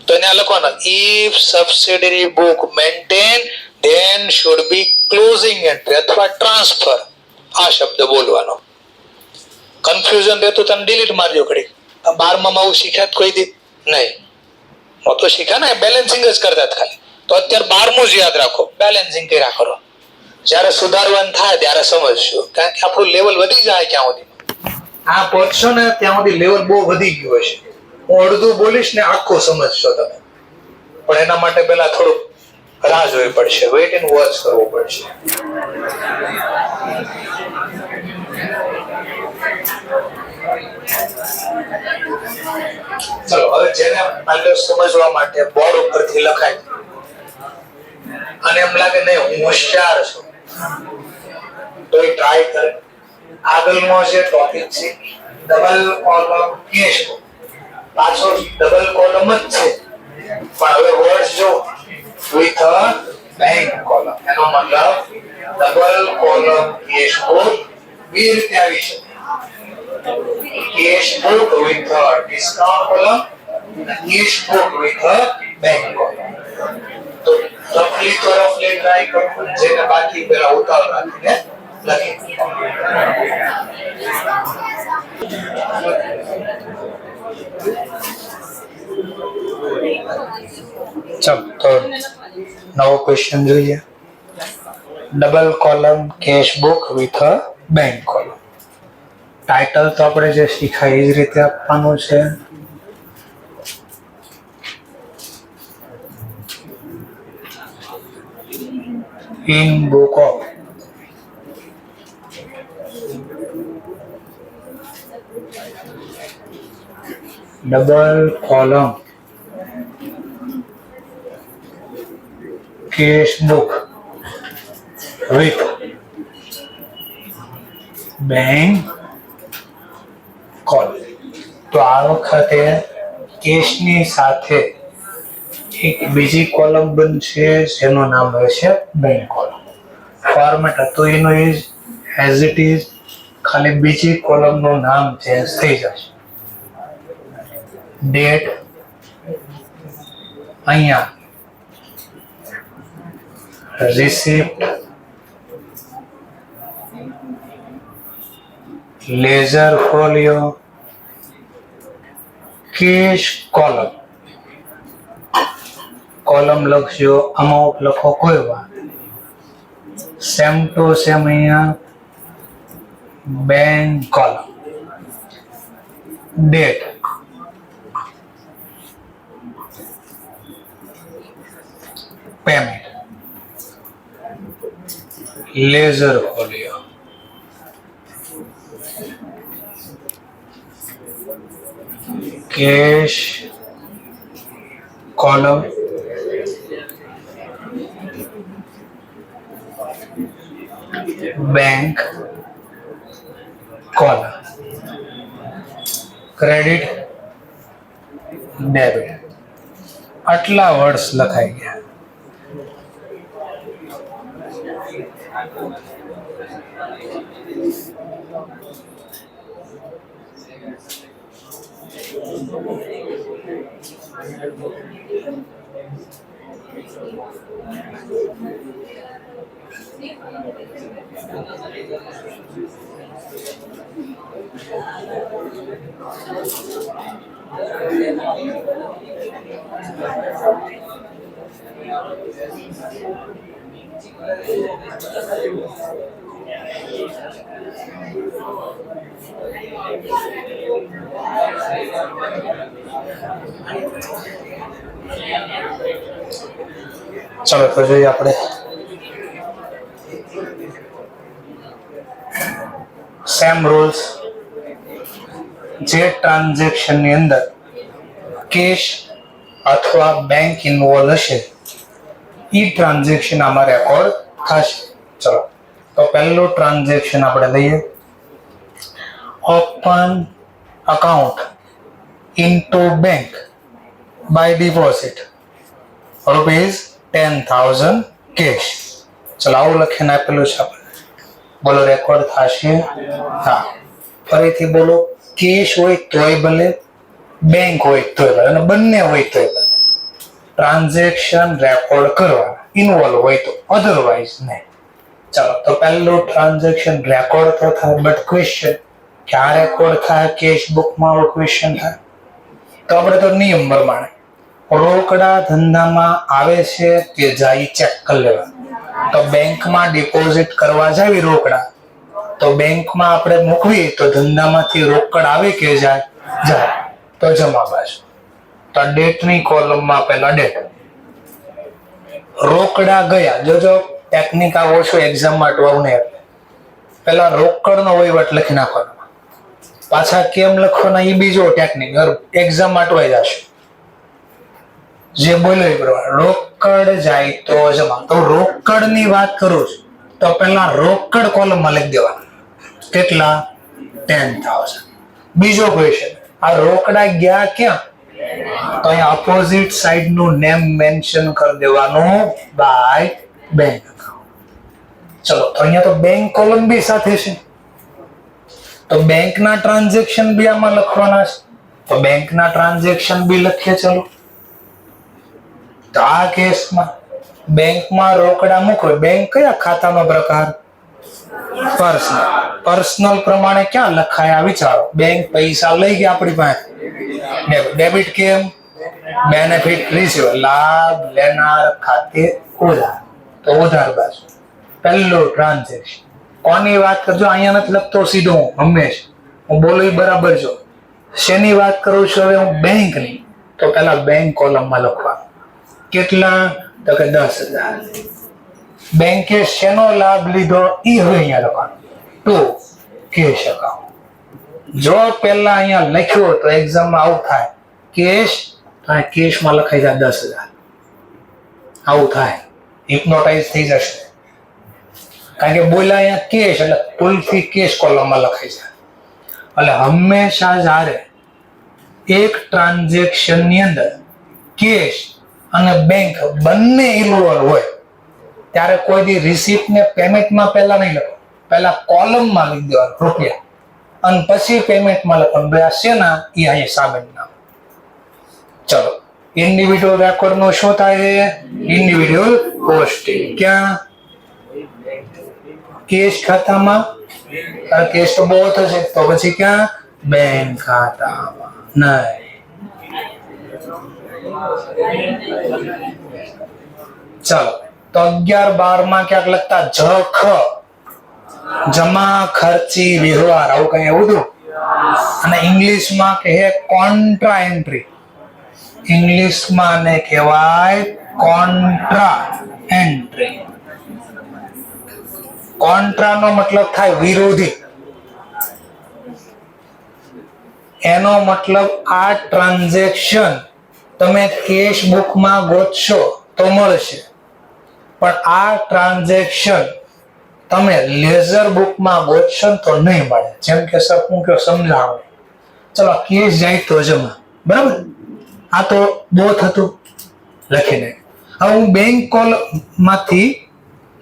Speaker 1: તો ત્યાં લખવાનું if subsidiary book maintain then should be closing entry અથવા ટ્રાન્સફર. આ શબ્દ બોલવાનો. કન્ફ્યુઝન રહેતું તમે ડિલીટ મારજો ઘડી. 12માં આવું શીખ્યા કોઈ દી નહીં? હું તો શીખ્યા ને બેલેન્સિંગ જ કરતા ખાલી. તો અત્યારે 12મું જ યાદ રાખો, બેલેન્સિંગ કર્યા કરો. જ્યારે સુધારવાનું થાય ત્યારે સમજશો, કારણ કે આપણું લેવલ વધી જાય. ક્યાં સુધી આ પહોંચશો ને ત્યાં સુધી લેવલ બહુ વધી ગયું હશે. હું અડધું બોલીશ ને આખું સમજશો તમે, પણ એના માટે પહેલા થોડુંક રાહ જોવી પડશે, વેઇટ એન્ડ વોચ કરવું પડશે. ચલો હવે જેને પહેલા સમજવા માટે બોર્ડ ઉપરથી લખાય અને એમ લાગે નહીં હું હોશિયાર છું તો એ ટ્રાય કરે. આગળનો જે ટોપિક છે ડબલ કોલમ કેશ બુક, પાછો ડબલ કોલમ જ છે પણ હવે વર્ડ્સ જો with a bank column, એનો મતલબ ડબલ કોલમ કેશ બુક બે રીતે આવી શકે. cash book with a discount column and cash book with a bank column. તો રફલી ટ્રાય કરો, જેને બાકી પેલા ઉતાવળ રાખીને લખી. ચાલો તો નવો ક્વેશ્ચન જોઈએ. Double column cash book with a bank column. Title તો આપણે જે શીખાય એ જ રીતે આપવાનું છે. In book of double column cash book with bank column. તો આ વખતે કેશની સાથે એક બીજી કોલમ બનશે જેનું નામ રહેશે બેંક કોલમ. ફોર્મેટ હતું એનું એઝ ઇટ ઇઝ, ખાલી બીજી કોલમનું નામ ચેન્જ થઈ જશે. ડેટ અહીંયા, receipt, ledger folio, cash column. Column લખજો, અમાઉન્ટ લખો, કોઈ વાત. સેમ ટુ સેમ અહીંયા bank column. Date, payment, ledger folio, cash column, bank column. Credit, debit. આટલા વર્ડ્સ લખાઈ ગયા. ચલો તો જોઈએ આપણે સેમ રૂલ્સ. જે ટ્રાન્ઝેક્શન ની અંદર કેશ અથવા બેંક ઇન્વોલ્વ હશે એ ટ્રાન્ઝેક્શન આમાં રેકોર્ડ થશે. ચલો તો પહેલું ટ્રાન્ઝેક્શન આપણે લઈએ. Open account into bank by deposit ₹10,000 cash. ચલો આવું લખીને આપેલું છે આપણે. બોલો રેકોર્ડ થશે? હા. ફરીથી બોલો. કેશ હોય તોય ભલે, બેંક હોય તોય ભલે, અને બંને હોય તોય ભલે. ટ્રાન્ઝેક્શન રેકોર્ડ કરવા, ઇન્વોલ્વ હોય તો, અધરવાઇઝ નહીં. ચલો તો પહેલું ટ્રાન્ઝેક્શન રેકોર્ડ તો થાય, બટ ક્વેશ્ચન ક્યાં રેકોર્ડ થાય? કેશ બુકમાં ક્વેશ્ચન થાય તો આપણે તો નિયમ પ્રમાણે રોકડા ધંધામાં આવે છે કે જાય ચેક કરી લેવા. તો બેંકમાં ડિપોઝિટ કરવા જાવી રોકડા, તો બેંકમાં આપણે મૂકવી તો ધંધામાંથી રોકડ આવે કે જાય? જાય. તો તો જમા બાજુ. તો ડેટની કોલમમાં પેલા ડેટ. રોકડા ગયા. જોજો ટેકનિક આવો છો એક્ઝામમાં અટવાવું નહીં. પેલા રોકડનો વહીવટ લખી નાખવાનો. પાછા કેમ લખવાના એ બીજો ટેકનિક. એક્ઝામમાં અટવાઈ જશે. જે બોલ્યો એ પ્રમાણે રોકડ જાય તો જમા. તો રોકડની વાત કરું છું તો પેલા રોકડ કોલમમાં લખી દેવાનું. કેટલા? 10,000. બીજો ક્વેશ્ચન, આ રોકડા ગયા ક્યાં? તો અહીંયા અપોઝિટ સાઈડ નું નેમ મેન્શન કરી દેવાનું બાય બેંક અકાઉન્ટ. ચલો, તો અહીંયા તો બેંક કોલમ બી સાથે છે, તો બેંકના ટ્રાન્ઝેક્શન બી આમાં લખવાના છે. તો બેંકના ટ્રાન્ઝેક્શન બી લખીએ. ચલો, તો આ કેસમાં બેંકમાં રોકડા મૂકો. બેંક કયા ખાતાનો પ્રકાર? પર્સનલ. પર્સનલ પ્રમાણે ક્યાં લખાયા વિચારો. બેંક પૈસા લઈ ગયા આપણી પાસે. ડેબિટ કેમ? બેનિફિટ રિસીવર, લાભ લેનાર ખાતે ઉધાર. તો ઉધાર બાજુ પહેલું ટ્રાન્ઝેક્શન. કોની વાત કરજો? અહીંયા નથી લખતો સીધો હું, હંમેશા હું બોલું બરાબર છો. શેની વાત કરું છું હવે હું? બેંકની. તો પેલા બેંક કોલમમાં લખવાનું. કેટલા? તો કે 10,000. બેંકે શેનો લાભ લીધો ઈ હવે અહીંયા લખવાનું. To cash account. જો પેલા અહીંયા લખ્યો તો એક્ઝામમાં આવું થાય, કેશ, તો કેશમાં લખાઈ જાય 10,000. આવું થાય, હિપ્નોટાઇઝ થઈ જશે. કારણ કે બોલ્યા અહીંયા કેશ એટલે ભૂલથી કેશ કોલમમાં લખાઈ જાય. એટલે હંમેશા જ્યારે એક ટ્રાન્ઝેક્શન ની અંદર કેશ અને બેંક બંને ઇન્વોલ્વ હોય ત્યારે કોઈ દી રિસીપ્ટ ને પેમેન્ટમાં પહેલા નહીં લખો. પહેલા કોલમમાં લખી દેવાનું રૂપિયા અને પછી પેમેન્ટમાં લખવાનું. ભાઈ આ શેના? એ અહીંયા સામેલ નામ. ચલો, ઇન્ડિવિડ્યુઅલ રેકોર્ડ નો શું થાય? Individual posting. ક્યાં? કેશ ખાતામાં. કેશ તો બહુ થશે, તો પછી ક્યાં? બેંક ખાતામાં નહીં. ચાલો, તો 11-12 માં ક્યાંક લખતા જખ, જમા ખર્ચી વ્યવહાર, આવું કઈ એવું હતું. અને ઇંગ્લિશમાં કહે કોન્ટ્રા એન્ટ્રી. ઇંગ્લિશમાં ને કહેવાય કોન્ટ્રા એન્ટ્રી. કોન્ટ્રા નો મતલબ થાય વિરોધી. એનો મતલબ આ ટ્રાન્ઝેક્શન તમે કેશ બુકમાં ગોતશો તો મળશે, પણ આ ટ્રાન્ઝેક્શન તમે લેઝર બુકમાં ગોતશો તો નહીં મળે. જેમ કે સર હું કયો સમજાવું. ચલો, કેશ જાય તો જમા, બરાબર. આ તો બોથ હતું લખીને. હવે હું બેંક કોલ માંથી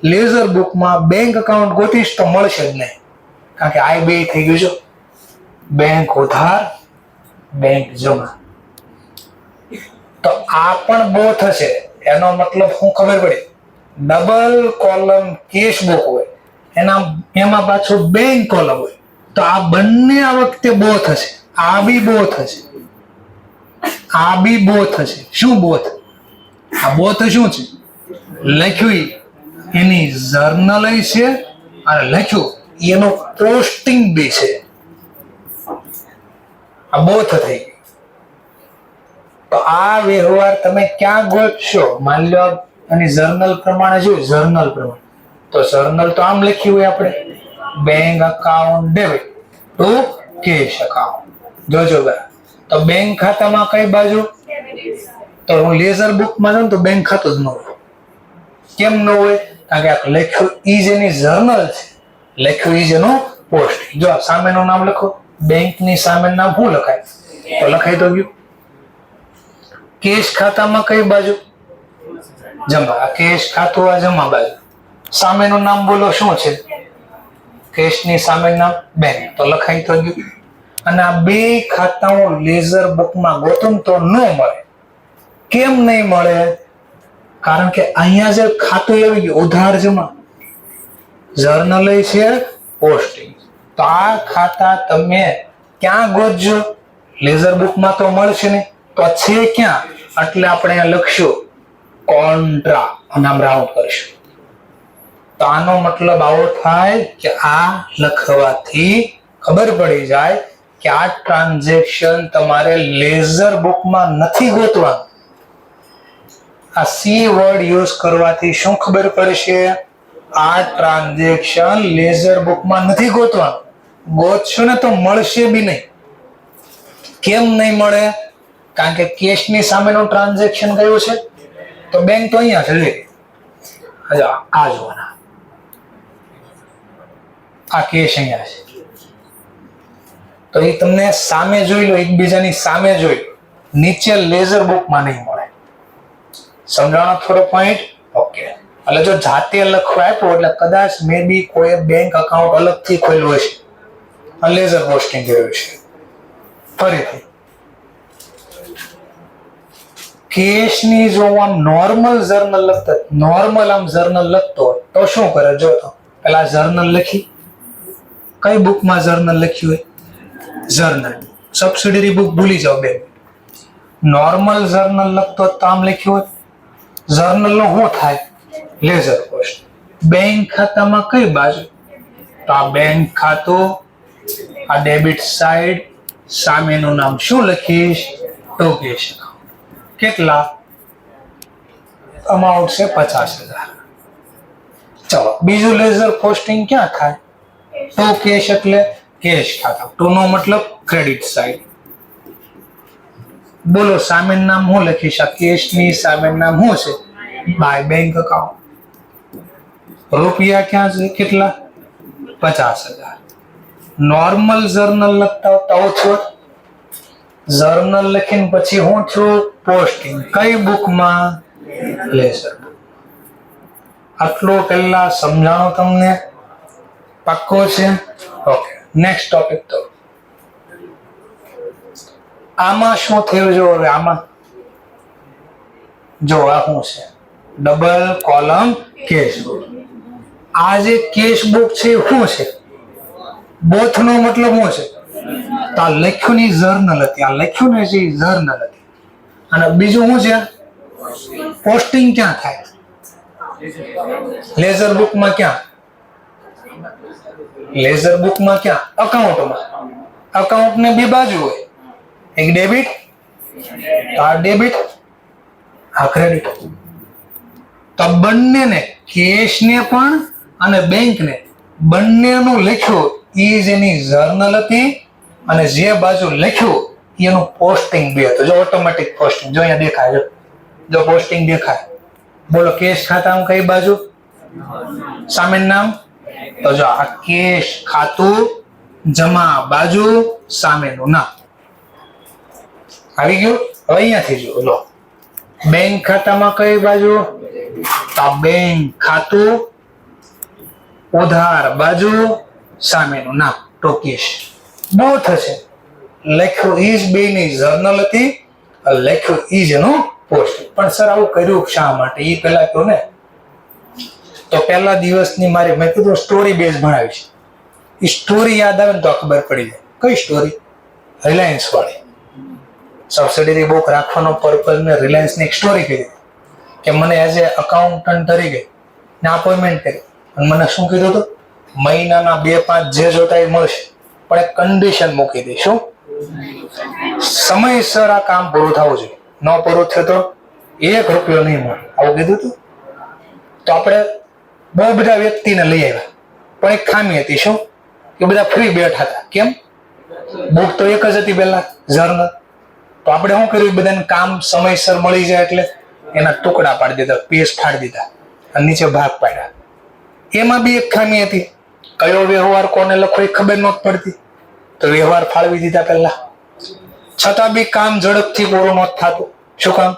Speaker 1: લેઝર બુકમાં બેંક અકાઉન્ટ ગોતીશ તો મળશે જ નહીં, કારણ કે આ બે થઈ ગયું છે. બેંક ઉધાર, બેંક જમા. તો આ પણ બોથ હશે. એનો મતલબ શું ખબર પડી? ડબલ કોલમ કેશ બુક હોય, એમાં પાછું બેંક કોલમ હોય, તો આ બંને આ વખતે બોથ હશે. આ બી બોથ હશે, આ બી બોથ હશે. શું બોથ? આ બોથ શું છે? લખ્યું એની જર્નલ છે અને લખ્યું એનું પોસ્ટિંગ બી છે. આ બોથ થઈ. તો આ વ્યવહાર તમે ક્યાં ગોતશો? માની લો અને જર્નલ પ્રમાણે જોયું, જર્નલ પ્રમાણે તો જર્નલ તો આમ લખ્યું હોય આપણે, bank account debit two cash account. જોજો બરાબર. તો બેંક ખાતામાં કઈ બાજુ? તો હું લેઝર બુકમાં જાઉં તો બેંક ખાતું જ ન હોય. કેમ ન હોય? કારણ કે આ લખ્યું ઈ જેની જર્નલ છે, લખ્યું ઈ જેનું પોસ્ટ. જો સામેનું નામ લખો, બેંકની સામે નામ શું લખાય? તો લખાઈ તો ગયું. કેશ ખાતામાં કઈ બાજુ? જમા. આ કેશ ખાતું આ જમા બાજુ. સામેનું નામ બોલો શું છે? કેશની સામે નામ બેંક, તો લખાઈ તો ગયું. અને આ બે ખાતાઓ લેઝર બુકમાં ગોતું તો ન મળે. કેમ નહીં મળે? કારણ કે અહીંયા જે ખાતું આવી ગયું ઉધાર જમા, જર્નલ છે પોસ્ટિંગ. તો આ ખાતા તમે ક્યાં ગોતજો? લેઝર બુકમાં તો મળશે નહીં, તો છે ક્યાં? એટલે આપણે લખશું કોન્ટ્રા અને આમ રાઉન્ડ કરીશું. તો આનો મતલબ આવો થાય કે આ લખવાથી ખબર પડી જાય કે આ ટ્રાન્ઝેક્શન તમારે લેઝર બુકમાં નથી ગોતવાનું. આ સી વર્ડ યુઝ કરવાથી શું ખબર પડશે? આ ટ્રાન્ઝેક્શન લેઝર બુકમાં નથી ગોતવાનું. ગોતશો ને તો મળશે બી નહીં. કેમ નહીં મળે? કારણ કે કેશની સામેનું ટ્રાન્ઝેક્શન કયું છે? તો બેંક તો અહીંયા છે. આ જોવાના, આ કેશ અહીંયા છે. તો એ તમને સામે જોઈ લો, એકબીજાની સામે જોઈ લો. નીચે લેઝર બુકમાં નહીં મળે. સમજાણો થોડો પોઈન્ટ? ઓકે. એટલે જો જાતે લખવા આપ્યો એટલે કદાચ મે બી કોઈ બેંક અકાઉન્ટ અલગથી ખોલ્યું હશે, લેઝર પોસ્ટિંગ કર્યું છે. ફરીથી કેશની જો આમ નોર્મલ જર્નલ લખતો, નોર્મલ આમ જર્નલ લખતો તો શું કરે? જો તો પેલા જર્નલ લખી, કઈ બુકમાં જર્નલ લખ્યું હોય? જર્નલ. સબસિડરી બુક ભૂલી જાઓ બે. નોર્મલ જર્નલ લખતો તો આમ લખ્યું હોય. જર્નલ નો શું થાય? Laser post. બેંક ખાતામાં કઈ બાજુ? તો આ બેંક ખાતું, આ ડેબિટ સાઈડ, સામેનું નામ શું લખીશ? Two cache. કેટલા? અમાઉન્ટ છે 50,000. ચલો બીજું લેઝર પોસ્ટિંગ ક્યાં થાય? ટુ કેશ એટલે કેશ ખાતા. ટુ નો મતલબ ક્રેડિટ સાઈડ. બોલો સામેનું નામ હું લખીશ? આ કેશની સામેનું નામ શું છે? By bank account. રૂપિયા ક્યાં છે? કેટલા? 50,000. નોર્મલ જર્નલ લખતા હોતા છો, જર્નલ લખીને પછી હું છું પોસ્ટિંગ. કઈ બુકમાં? લેઝર. આટલું પહેલા સમજાણો તમને? પાક્કો છે? ઓકે. Next topic. તો આમાં શું થયું? જો હવે આમાં જો આ શું છે? Double column cash book. આ જે કેશ બુક છે શું છે? બોથ નો મતલબ શું છે? તો આ લખ્યું ની જર્નલ હતી, આ લખ્યું ને જે જર્નલ હતી. અને બીજું શું છે? પોસ્ટિંગ ક્યાં થાય? લેઝર બુકમાં. ક્યાં? લેઝર બુકમાં ક્યાં? અકાઉન્ટમાં. અકાઉન્ટ ને બે બાજુ હોય, એક ડેબિટ, આ ડેબિટ, આ ક્રેડિટ. તો બંનેને, કેશને પણ અને બેંકને, બંનેનું લખ્યું એ જેની જર્નલ હતી અને જે બાજુ લખ્યું એનું પોસ્ટિંગ બી હતું. જો ઓટોમેટિક પોસ્ટિંગ, જો અહીંયા દેખાય, જો પોસ્ટિંગ દેખાય. બોલો કેશ ખાતામાં કઈ બાજુ? સામેનું નામ. તો જો આ કેશ ખાતું, જમા બાજુ, સામેનું નામ. આવી ગયું? હવે અહીંયાથી જો લો, બેંક ખાતામાં કઈ બાજુ? તો બેંક ખાતું, ઉધાર બાજુ, સામેનું નામ. તો કેશ. બહુ થશે. લખ્યું ઈજ બે ની જર્નલ હતી, લખ્યું ઈજ એનું પોસ્ટ. પણ સર આવું કર્યું શા માટે? એ પેલા કહો ને. તો પહેલા દિવસની મારી મેં કીધું સ્ટોરી બેઝ ભણાવીશ. એ સ્ટોરી યાદ આવે ને તો ખબર પડી જાય. કઈ સ્ટોરી? રિલાયન્સ વાળી. સબસિડરી બુક રાખવાનો પર્પઝ મેં રિલાયન્સની એક સ્ટોરી કરી કે મને એઝ એ અકાઉન્ટન્ટ તરીકે ને અપોઇન્ટમેન્ટ કરી અને મને શું કીધું હતું? મહિનાના 2-5 જે જોતા એ મળશે, પણ એક કન્ડિશન મૂકી દઈ. શું? સમયસર આ કામ પૂરું થવું જોઈએ. ન પૂરું થયું તો 1 રૂપિયો નહીં મળે. આવું કીધું હતું. તો આપણે બહુ બધા વ્યક્તિને લઈ આવ્યા, પણ એક ખામી હતી. શું? કે બધા ફ્રી બેઠા હતા. કેમ? બુક તો એક જ હતી પહેલા, જર્નલ. તો આપણે શું કર્યું? બધાને કામ સમયસર મળી જાય એટલે એના ટુકડા પાડી દીધા, પેજ ફાડી દીધા અને નીચે ભાગ પાડ્યા. એમાં બી એક ખામી હતી. કયો વ્યવહાર કોને લખવો એ ખબર નહોતી પડતી, તો વ્યવહાર ફાળવી દીધા પહેલા. છતાં બી કામ ઝડપથી પૂરું નહોતું થતું. શું કામ?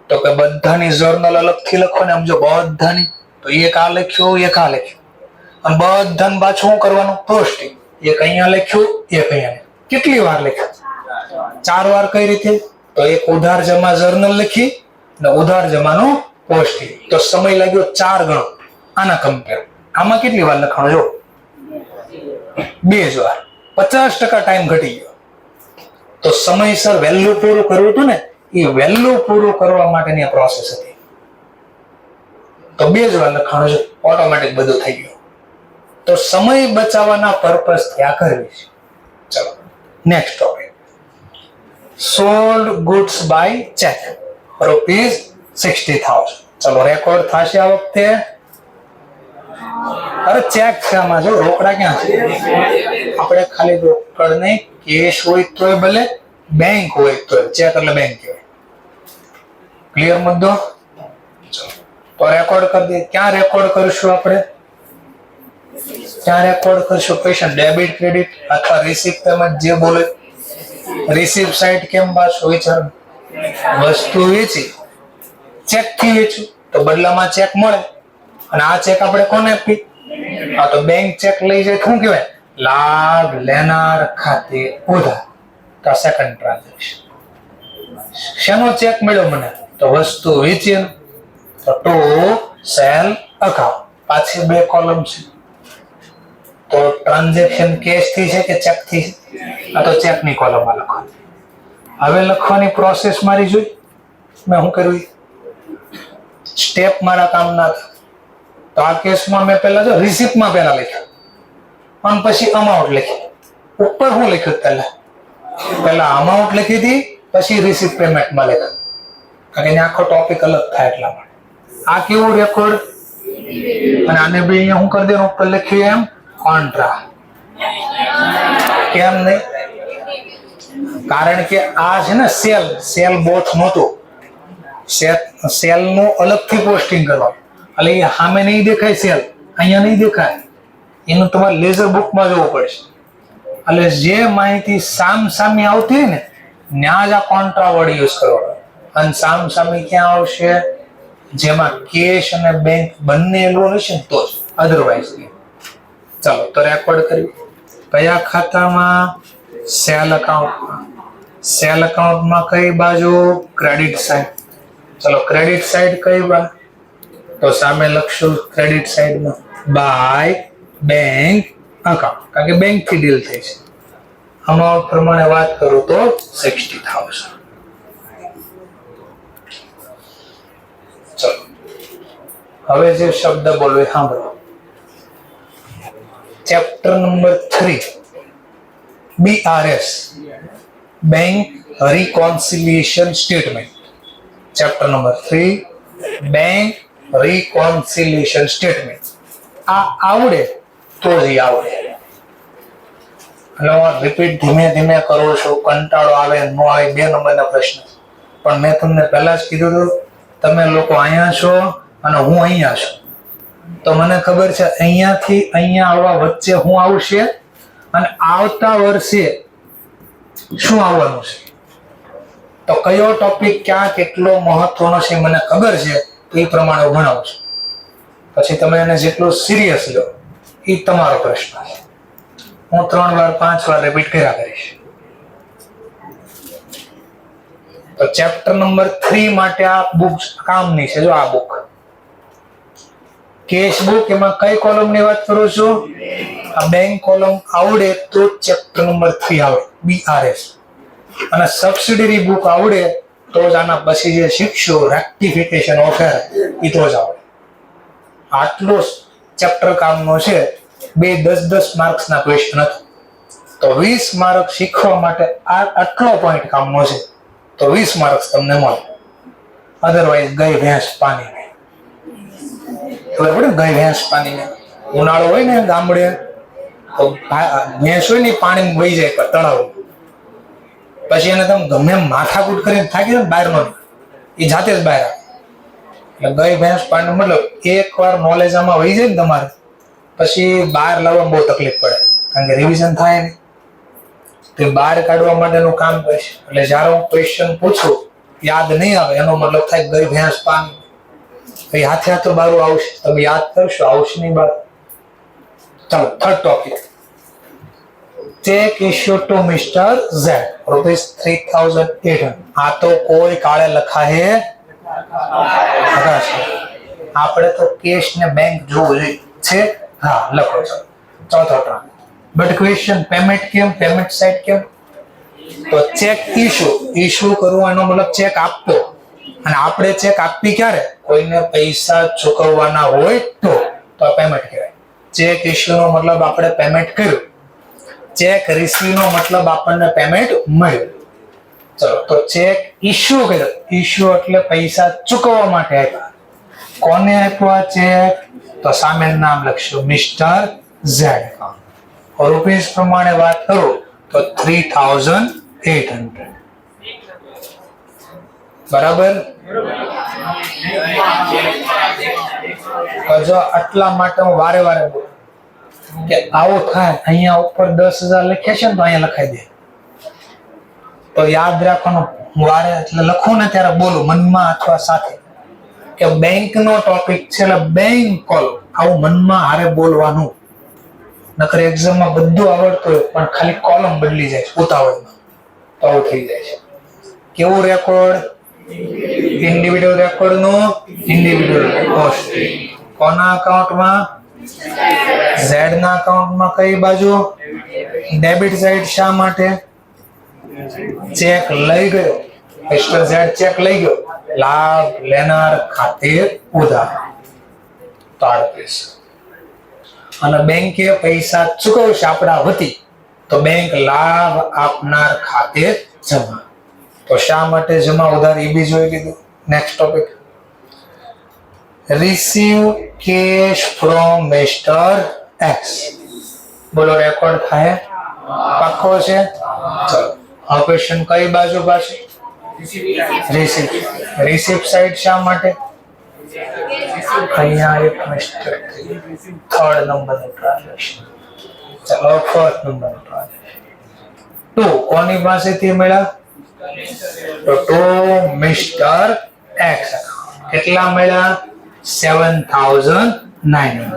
Speaker 1: તો કે બધાની જર્નલ અલગથી લખો ને. સમજો બધાની, તો એક આ લખ્યું, એક આ લખ્યું, અને બધાને પાછું શું કરવાનું? પોસ્ટિંગ. એક અહીંયા લખ્યું, એક અહીંયા. કેટલી વાર લખ્યું? 4 વાર. કઈ રીતે? તો એક ઉધાર જમા જર્નલ લખી ને ઉધાર જમાનું પોસ્ટિંગ. તો સમય લાગ્યો 4 ગણો. આના કમ્પેર આમાં કેટલી વાર લખવાનું? જો 2 જ વાર. 50% ટાઈમ ઘટી ગયો. તો સમયસર વહેલું પૂરું કરવું હતું ને, એ વહેલું પૂરું કરવા માટેની પ્રોસેસ હતી. તો 2 જ વાર લખવાનું છે, ઓટોમેટિક બધું થઈ ગયું. તો સમય બચાવવાના પર્પઝ થી આ કરવી છે. ચલો next topic, sold goods by cheque ₹60,000. ચલો રેકોર્ડ થશે આ વખતે. અરે ચેક છે આમાં, જો રોકડા ક્યાં છે? આપણે ખાલી રોકડ નહીં, કેશ હોય તોય ભલે, બેંક હોય તોય, ચેક એટલે બેંક કહેવાય. ક્લિયર મુદ્દો? તો રેકોર્ડ કરી દઈએ. ક્યાં રેકોર્ડ કરશું આપણે? ક્યાં રેકોર્ડ કરશું? ક્વેશ્ચન ડેબિટ ક્રેડિટ અથવા રિસીપ પેમેન્ટ જે બોલે. રિસીપ સાઇડ કેમ પાછું વિચાર, વસ્તુ વેચી ચેક થી વેચું તો બદલામાં ચેક મળે, અને આ ચેક આપણે કોને આપી? આ તો બેંક ચેક લઈ જાય, શું કહેવાય? લાભ લેનાર ખાતે ઉધાર. તો સેકન્ડ ટ્રાન્ઝેક્શન. શેનો ચેક મળ્યો મને? તો વસ્તુ વેચી. તો ટુ સેલ અકાઉન્ટ. પાછી બે કોલમ છે. તો ટ્રાન્ઝેક્શન કેશ થી છે કે ચેક થી? આ તો ચેક ની કોલમમાં લખવાની. હવે લખવાની પ્રોસેસ મારી જોઈ મેં શું કર્યું? સ્ટેપ મારા કામ ના હતા. તો આ કેસમાં મેં પહેલા જો રિસીપ્ટમાં પહેલા લખ્યું અને પછી અમાઉન્ટ લખી. ઉપર શું લખ્યું? પહેલા અમાઉન્ટ લખી હતી, પછી રિસીપ્ટ પેમેન્ટમાં લખ્યું, કારણ કે આખો ટોપિક અલગ થાય એટલા માટે. આ કેવું રેકોર્ડ? અને આને બી અહીંયા શું કરી દેવાનું? ઉપર લખ્યું એમ કોન્ટ્રા. કેમ નહીં? કારણ કે આ છે ને સેલ બોથ નહોતું. સેલ નું અલગથી પોસ્ટિંગ કરવાનું, એટલે એ સામે નહીં દેખાય, સેલ અહીંયા નહીં દેખાય, એનું તમારે લેઝર બુકમાં જોવું પડશે. એટલે જે માહિતી સામસામે આવતી હોય ને ત્યાં જ આ કોન્ટ્રા વર્ડ યુઝ કરવાનો. અને સામસામે ક્યાં આવશે? જેમાં કેશ અને બેંક બંને લોન હશે ને તો જ, અધરવાઇઝ નહીં. ચાલો તો રેકોર્ડ કર્યું. કયા ખાતામાં? સેલ અકાઉન્ટમાં. સેલ અકાઉન્ટમાં કઈ બાજુ? Credit side. ચલો ક્રેડિટ સાઇડ કઈ બાજુ? તો સામે લખશું ક્રેડિટ સાઇડમાં બાય બેંક અકાઉન્ટ, કારણ કે બેંક થી ડીલ થઈ છે. અમાઉન્ટ પ્રમાણે વાત કરું તો 60,000. ચલો હવે જે શબ્દ બોલવો એ સાંભળો. Chapter number 3 BRS, bank reconciliation statement. Chapter number 3 bank reconciliation statement. આ આવડે તો જ આવડે. એટલે હું રિપીટ ધીમે ધીમે કરું છું, કંટાળો આવે ન આવે બે નંબરના પ્રશ્ન. પણ મેં તમને પહેલા જ કીધું હતું, તમે લોકો અહીંયા છો અને હું અહીંયા છું, તો મને ખબર છે અહીંયાથી અહીંયા આવવા વચ્ચે શું આવશે અને આવતા વર્ષે શું આવવાનું છે. તો કયો ટોપિક ક્યાં કેટલો મહત્વનો છે મને ખબર છે, તો એ પ્રમાણે હું ભણાવું છું. પછી તમે એને જેટલું સિરિયસ લો એ તમારો પ્રશ્ન છે. હું 3 વાર 5 વાર રિપીટ કર્યા કરીશ. તો ચેપ્ટર નંબર 3 માટે આ બુક કામની છે. જો આ બુક કેશ બુક, એમાં કઈ કોલમ ની વાત કરું છું? આ બેંક કોલમ આવડે તો ચેપ્ટર નંબર 3 આવડે, BRS. અને સબસિડરી બુક આવડે તો જ આના પછી જે શીખશો રેક્ટિફિકેશન ઓફ એરર એ તો જ આવડે. આટલો ચેપ્ટર કામનો છે. 10 માર્ક્સના ક્વેશ્ચન હતા, તો 20 માર્ક શીખવા માટે આટલો પોઈન્ટ કામનો છે, તો 20 માર્ક્સ તમને મળે. અધરવાઇઝ ગઈ ભેંસ પાણી નહીં. ખબર પડે? ગઈ ભેંસ પાણી નહીં. ઉનાળો હોય ને ગામડે તો ભેંસ હોય ને પાણી વહી જાય તળાવ, પછી એને તમે ગમે માથાકૂટ કરીને થાકી ને બહાર નો, એ જાતે જ બહાર આવે. એટલે ગઈ ભેંસ પાણી મતલબ એકવાર નોલેજ આમાં વહી જાય ને તમારે, પછી બહાર લાવવા બહુ તકલીફ પડે, કારણ કે રિવિઝન થાય ને. તો બહાર કાઢવા માટેનું કામ કરીશ. એટલે જ્યારે હું ક્વેશ્ચન પૂછું યાદ નહીં આવે, એનો મતલબ થાય ગઈ ભેંસ પાણી. એ હાથે હાથે બારું આવશે, તમે યાદ કરશો, આવશે નહીં બાર. ચાલો third topic, cheque issue to mister Z ₹3,800. આ તો કોઈ કાળે લખાય આપણે તો કેશ ને બેંક જોવું જોઈએ છે. હા લખો છો. ચોથો ટર્મ બટ ક્વેશ્ચન પેમેન્ટ કેમ? પેમેન્ટ સાઇડ કેમ? તો ચેક ઇશ્યુ કરવું એનો મતલબ ચેક આપવો. અને આપણે ચેક આપવી ક્યારે? કોઈને પૈસા ચૂકવવાના હોય તો પેમેન્ટ કહેવાય. ચેક ઇશ્યુ નો મતલબ આપણે પેમેન્ટ કર્યું. ચેક રિસીવ નો મતલબ આપણને પેમેન્ટ મળ્યું. ચલો તો ચેક ઇશ્યુ કર્યો. ઇશ્યુ એટલે પૈસા ચૂકવવા માટે આપ્યા. કોને આપ્યો આ ચેક? તો સામે નામ લખશું મિસ્ટર ઝેડ. રૂપીસ પ્રમાણે વાત કરું તો 3800. બરાબર. જો આટલા માટે હું વારે વારે બોલું કે આવું થાય, અહીંયા ઉપર 10,000 લખે છે ને તો અહીંયા લખાઈ દે. તો યાદ રાખવાનું, વારે એટલે લખું ને ત્યારે બોલું મનમાં અથવા સાથે કે બેંક નો ટોપિક છે એટલે બેંક કોલ, આવું મનમાં હારે બોલવાનું. નકર એક્ઝામમાં બધું આવડતું હોય પણ ખાલી કોલમ બદલી જાય ઉતાવળમાં, તો આવું થઈ જાય છે. કેવું રેકોર્ડ? ઇન્ડિવિડ્યુઅલ રેકોર્ડ નો ઇન્ડિવિડ્યુઅલ પોસ્ટ. કોના અકાઉન્ટમાં? ઝેડ ના અકાઉન્ટમાં. કઈ બાજુ? Debit side. શા માટે? ચેક લઈ ગયો, મિસ્ટર ઝેડ ચેક લઈ ગયો, લાભ લેનાર ખાતે ઉધાર તો 38. અને બેંકે પૈસા ચૂકવશે આપણા વતી તો બેંક લાભ આપનાર ખાતે જમા. તો શા માટે જમા ઉધાર એ બી જોઈ લીધું. Next topic, receive cash from mister X. બોલો રેકોર્ડ થાય? પાક્કો છે? ચલો આ ક્વેશ્ચન કઈ બાજુ પાસે? રિસીપ્ટ. Receipt side. શા માટે? અહીંયા એક મિસ્ટેક થઈ, 3rd નંબરનું ટ્રાન્ઝેક્શન. ચલો 4th નંબરનું ટ્રાન્ઝેક્શન. 2 કોની પાસેથી મળ્યા? તો 2 મિસ્ટર એક્સ. કેટલા મળ્યા? 7,900.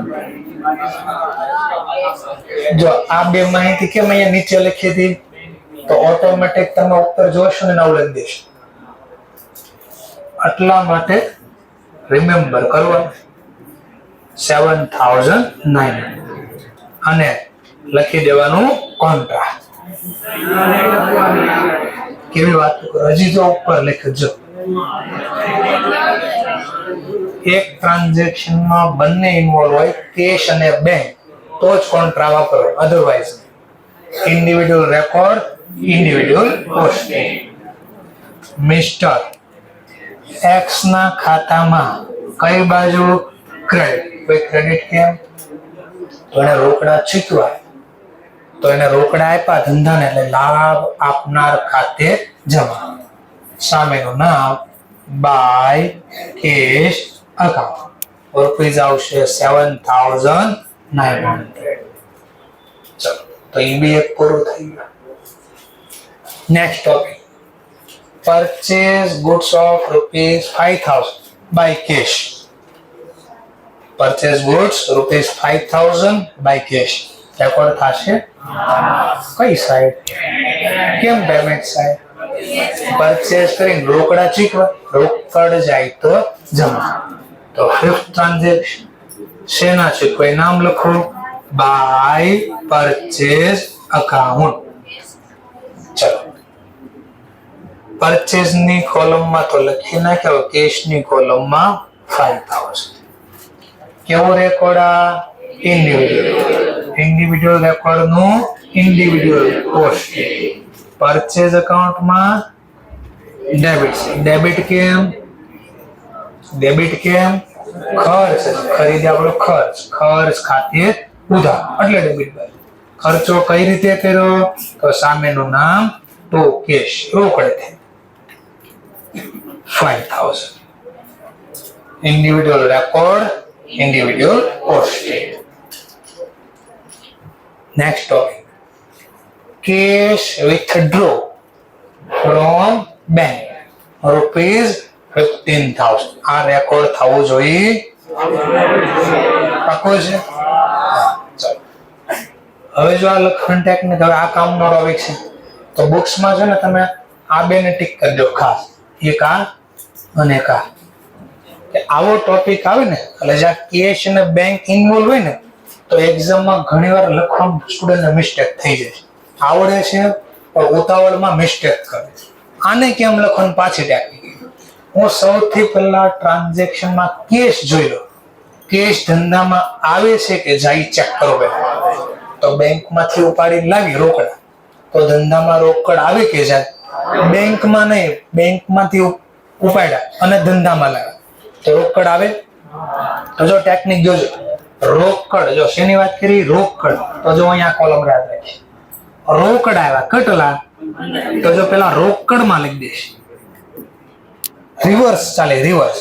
Speaker 1: જો આ બે માહિતી કેમ અહીંયા નીચે લખી હતી? તો ઓટોમેટિક તમે ઉપર જોશો ને નવ લખી દેશો. એટલા માટે રિમેમ્બર કરવાનું 7,900 અને લખી દેવાનું કોન્ટ્રાક્ટ. કેવી વાત કરો, હજી જો ઉપર લખજો. એક ટ્રાન્ઝેક્શનમાં બંને ઇન્વોલ્વ હોય, કેશ અને બેંક, તો જ કોન્ટ્રા વાપરો. Otherwise individual record, individual posting. Mister X ના ખાતામાં કઈ બાજુ? ક્રેડિટ. ભાઈ ક્રેડિટ કેમ? તો એને રોકડા ચૂકવા, તો એને રોકડા આપ્યા ધંધાને એટલે લાભ આપનાર ખાતે જમા. સામેનું નામ બાય કેશ અકાઉન્ટ. રૂપીસ આવશે 7,900. ચલો તો એ બી એક પૂરું થઈ ગયું. Next topic, purchase goods of ₹5,000 by cash. Purchase goods ₹5,000 by cash. Record થશે? કઈ સાઈડ? કેમ પેમેન્ટ સાઈડ? પરચેઝ કરીને રોકડા ચૂકવા, રોકડ જાય તો જમા. તો 5th ટ્રાન્ઝેક્શન શેના ચૂકવાય? નામ લખો, બાય પરચેઝ અકાઉન્ટ. ચલો પરચેઝ ની કોલમમાં તો લખી નાખ્યો, કેશ ની કોલમમાં 5,000. કેવો રેકોર્ડ? આ ઇન્ડિવિડ્યુઅલ. ઇન્ડિવિડ્યુઅલ રેકોર્ડ નું ઇન્ડિવિડ્યુઅલ પોસ્ટ. પરચેઝ અકાઉન્ટમાં ડેબિટ. ડેબિટ કેમ? ડેબિટ કેમ? ખર્ચ. ખરીદી આપણો ખર્ચ, ખર્ચ ખાતે ઉધાર એટલે ડેબિટ. ખર્ચો કઈ રીતે કર્યો? તો સામેનું નામ તો કેશ, રોકડે 5,000. Individual record, individual post. Next topic, cash withdraw from bank ₹15,000. આ રેકોર્ડ થવું જોઈએ. પાકો છે? હવે જો આ લખણ ટેકનિક, હવે આ કામનો ટોપિક છે તો બુક્સમાં છે ને તમે આ બેને ટીક કરી દો ખાસ, એક આ અને એક આ. કે આવો ટોપિક આવે ને એટલે જ્યાં કેશ અને બેંક ઇન્વોલ્વ હોય ને તો એક્ઝામમાં ઘણીવાર લખવામાં સ્ટુડન્ટને મિસ્ટેક થઈ જાય છે. આવડે છે પણ ઉતાવળમાં મિસ્ટેક કરે. આને કેમ લખવાનું પાછી ટેકનિક. હું સૌથી પહેલા ટ્રાન્ઝેક્શનમાં કેશ જોઈ લો, કેશ ધંધામાં આવે છે કે જાય ચેક કરો. તો બેંકમાંથી ઉપાડી લાવી રોકડા, તો ધંધામાં રોકડ આવે કે જાય? બેંકમાં નહીં, બેંકમાંથી ઉપાડ્યા અને ધંધામાં લાવ્યા તો રોકડ આવે? તો જો ટેકનિક જોજો, રોકડ, જો શેની વાત કરી? રોકડ. તો જો અહીંયા કોલમ યાદ રાખી, રોકડ આવ્યા કેટલા? તો જો પેલા રોકડમાં લખી દઈશ, રિવર્સ ચાલે, રિવર્સ.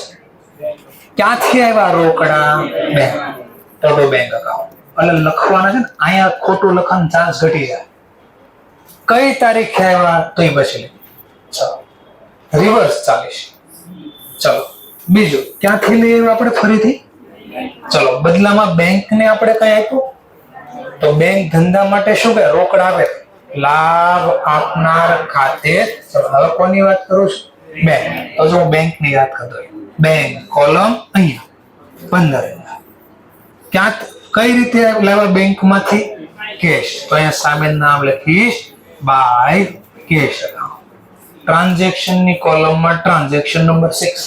Speaker 1: ક્યાંથી આવ્યા રોકડા? બેંક, તો બેંક અકાઉન્ટ. એટલે લખવાના છે ને, અહીંયા ખોટું લખવાનો ચાન્સ ઘટી જાય. કઈ તારીખે આવ્યા તો એ પછી ચલો રિવર્સ ચાલીશ. ચલો બીજું, ક્યાંથી લઈ આવ્યા આપણે ફરીથી? ચલો બદલામાં બેંકને આપણે કઈ આપ્યું? તો બેંક ધંધા માટે શું કે રોકડ આપે, લાભ આપનાર ખાતે. હવે કોની વાત કરું છું? બેંક. તો જો હું બેંક ની વાત કરતો, બેંક કોલમ અહીંયા 15,000. ક્યાં કઈ રીતે લાવ્યા બેંકમાંથી? કેશ. તો અહીંયા સામે નામ લખીશ, બાય કેશ અકાઉન્ટ. ટ્રાન્ઝેક્શન ની કોલમમાં ટ્રાન્ઝેક્શન નંબર 6.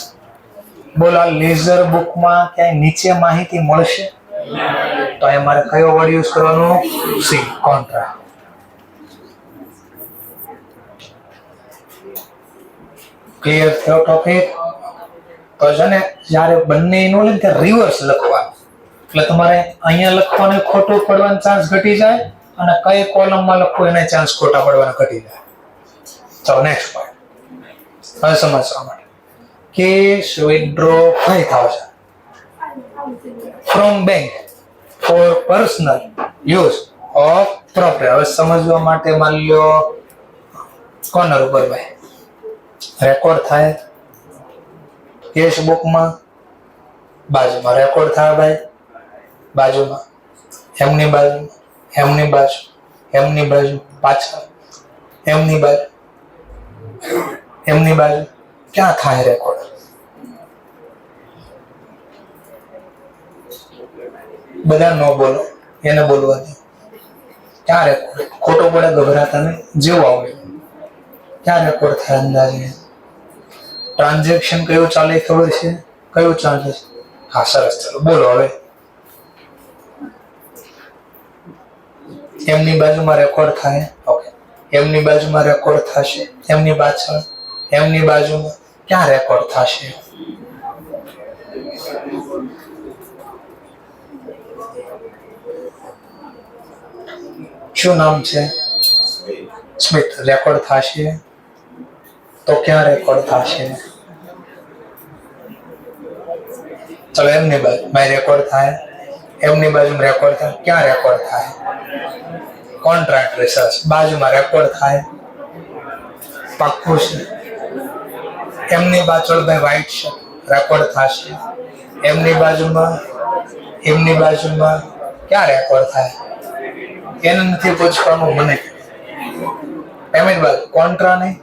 Speaker 1: બોલો આ લેઝર બુકમાં ક્યાંય નીચે માહિતી મળશે? તો અહીંયા મારે કયો વર્ડ યુઝ કરવાનો? C, contra. ક્લિયર થયો ટોપિક? તો છે ને જ્યારે બંને નું લે ત્યારે રિવર્સ લખવાનું, એટલે તમારે અહીંયા લખવાનું ખોટું પડવાનો ચાન્સ ઘટી જાય અને કઈ કોલમમાં લખવું એને ચાન્સ ખોટા પડવાના ઘટી જાય. ચલો નેક્સ્ટ પોઈન્ટ હવે સમજવા માટે. Cash withdraw 5,000 from bank for personal use of property. હવે સમજવા માટે માની લ્યો કોર્નર ઉપર ભાઈ રેકોર્ડ થાય, કેશ બુકમાં બાજુમાં રેકોર્ડ થાય ભાઈ, બાજુમાં એમની બાજુ, એમની બાજુ, એમની બાજુ, પાછળ એમની બાજુ, એમની બાજુ. ક્યાં થાય રેકોર્ડ? બધા ન બોલો, એને બોલવા દો. ક્યાં રેકોર્ડ? ખોટો પડે ગભરાતા નહીં, જેવું આવડે. ક્યાં રેકોર્ડ થાય અંદાજે? ટ્રાન્ઝેક્શન કયું ચાલે ખબર છે? કયું ચાલે છે? હા સરસ, ચલો બોલો હવે. એમની બાજુમાં રેકોર્ડ થાય. ઓકે, એમની બાજુમાં રેકોર્ડ થશે, એમની પાછળ, એમની બાજુમાં. ક્યાં રેકોર્ડ થશે? શું નામ છે? સ્મિથ. રેકોર્ડ થશે તો ક્યાં રેકોર્ડ થશે? ચલો એમની બાજુ માં રેકોર્ડ થાય, એમની બાજુમાં રેકોર્ડ થાય. ક્યાં રેકોર્ડ થાય? કોન્ટ્રાક્ટ રિસર્ચ બાજુમાં રેકોર્ડ થાય. પાક્કું છે. એમની પાછળ ભાઈ વ્હાઈટ શર્ટ રેકોર્ડ થશે, એમની બાજુમાં, એમની બાજુમાં. ક્યાં રેકોર્ડ થાય? એને નથી પૂછવાનું મને. પેમેન્ટ બાજુ કોન્ટ્રા નહીં,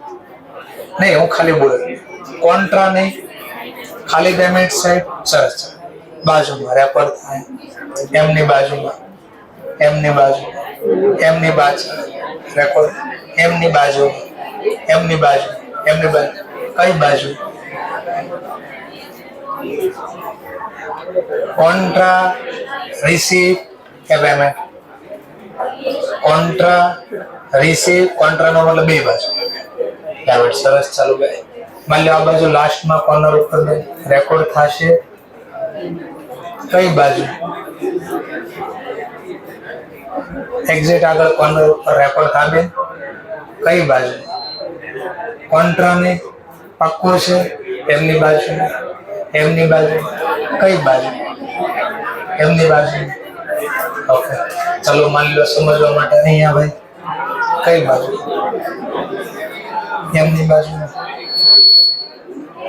Speaker 1: નહીં હું ખાલી બોલું, કોન્ટ્રા નહીં, ખાલી પેમેન્ટ સાઈડ. સરસ, બાજુમાં રેકોર્ડ થાય, એમની બાજુમાં, એમની બાજુ, એમની બાજુ રેકોર્ડ, એમની બાજુ, એમની બાજુ, એમની બાજુ. કઈ બાજુ? કોન્ટ્રા રિસીવ કે પેમેન્ટ? કોન્ટ્રા રિસીવ, કોન્ટ્રા નો મતલબ બે બાજુ. પેમેન્ટ. સરસ, ચાલુ ભાઈ. માની લો આ બાજુ લાસ્ટમાં કોર્નર ઉપર રેકોર્ડ થશે. કઈ બાજુ? એક્ઝિટ આગળ કોર્નર ઉપર રેકોર્ડ થાશે. કઈ બાજુ? કોન્ટ્રા ને પાક્કું છે. એમની બાજુ, એમની બાજુ. કઈ બાજુ? એમની બાજુ. ઓકે, ચલો માની લો સમજવા માટે અહીંયા ભાઈ કઈ બાજુ? એમની બાજુ,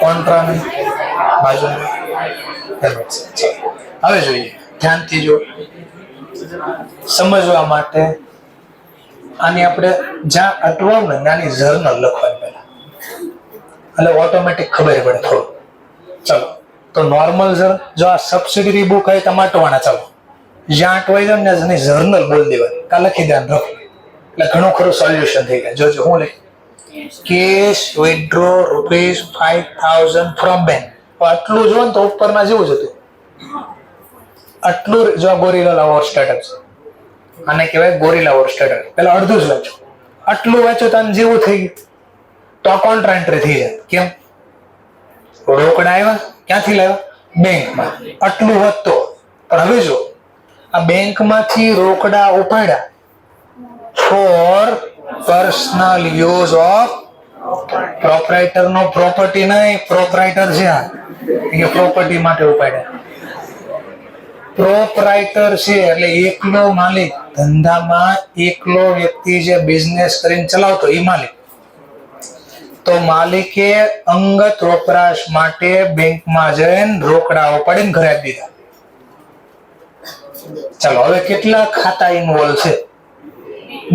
Speaker 1: કોન્ટ્રા ની બાજુ. હવે જોઈએ, ધ્યાનથી જો સમજવા માટે. આની આપણે જ્યાં અટવાવ ને નાની જર્નલ લખવાની પહેલા, એટલે ઓટોમેટિક ખબર પડે થોડું. ચલો તો નોર્મલ જો આ સબસિડરી બુક હોય ટમાટોવાના, ચાલો જ્યાં અટવાઈ જાય ને એની જર્નલ બોલ દેવાની, કા લખી ધ્યાન રાખો, એટલે ઘણું ખરું સોલ્યુશન થઈ જાય. જોજો હું લખી, કેશ વિથડ્રો ₹5,000 ફ્રોમ બેંક. આટલું જો ને તો ઉપરના જેવું જ હતું. આટલું જો ગોરીલા લાવો સ્ટેટસ આને કહેવાય ગોરિલા ઓર સ્ટેટર. પેલા અડધું જ વાંચો, આટલું વાંચો તો જેવું થઈ ગયું તો આ કોન્ટ્રા એન્ટ્રી થઈ જાય. કેમ? રોકડા આવ્યા ક્યાંથી લાવ્યા? બેંકમાં. આટલું હોત તો. પણ હવે જો આ બેંકમાંથી રોકડા ઉપાડ્યા for personal use of proprietor નો પ્રોપર્ટી નહીં, પ્રોપરાઇટર છે આ કે પ્રોપર્ટી માટે ઉપાડ્યા. પ્રોપરાઇટર છે એટલે એકલો માલિક, ધંધામાં એકલો વ્યક્તિ જે બિઝનેસ કરીને ચલાવતો એ માલિક. તો માલિકે અંગત વપરાશ માટે બેંકમાં જઈને રોકડા ઉપાડીને ઘરે આપી દીધા. ચાલો હવે કેટલા ખાતા ઇન્વોલ્વ છે?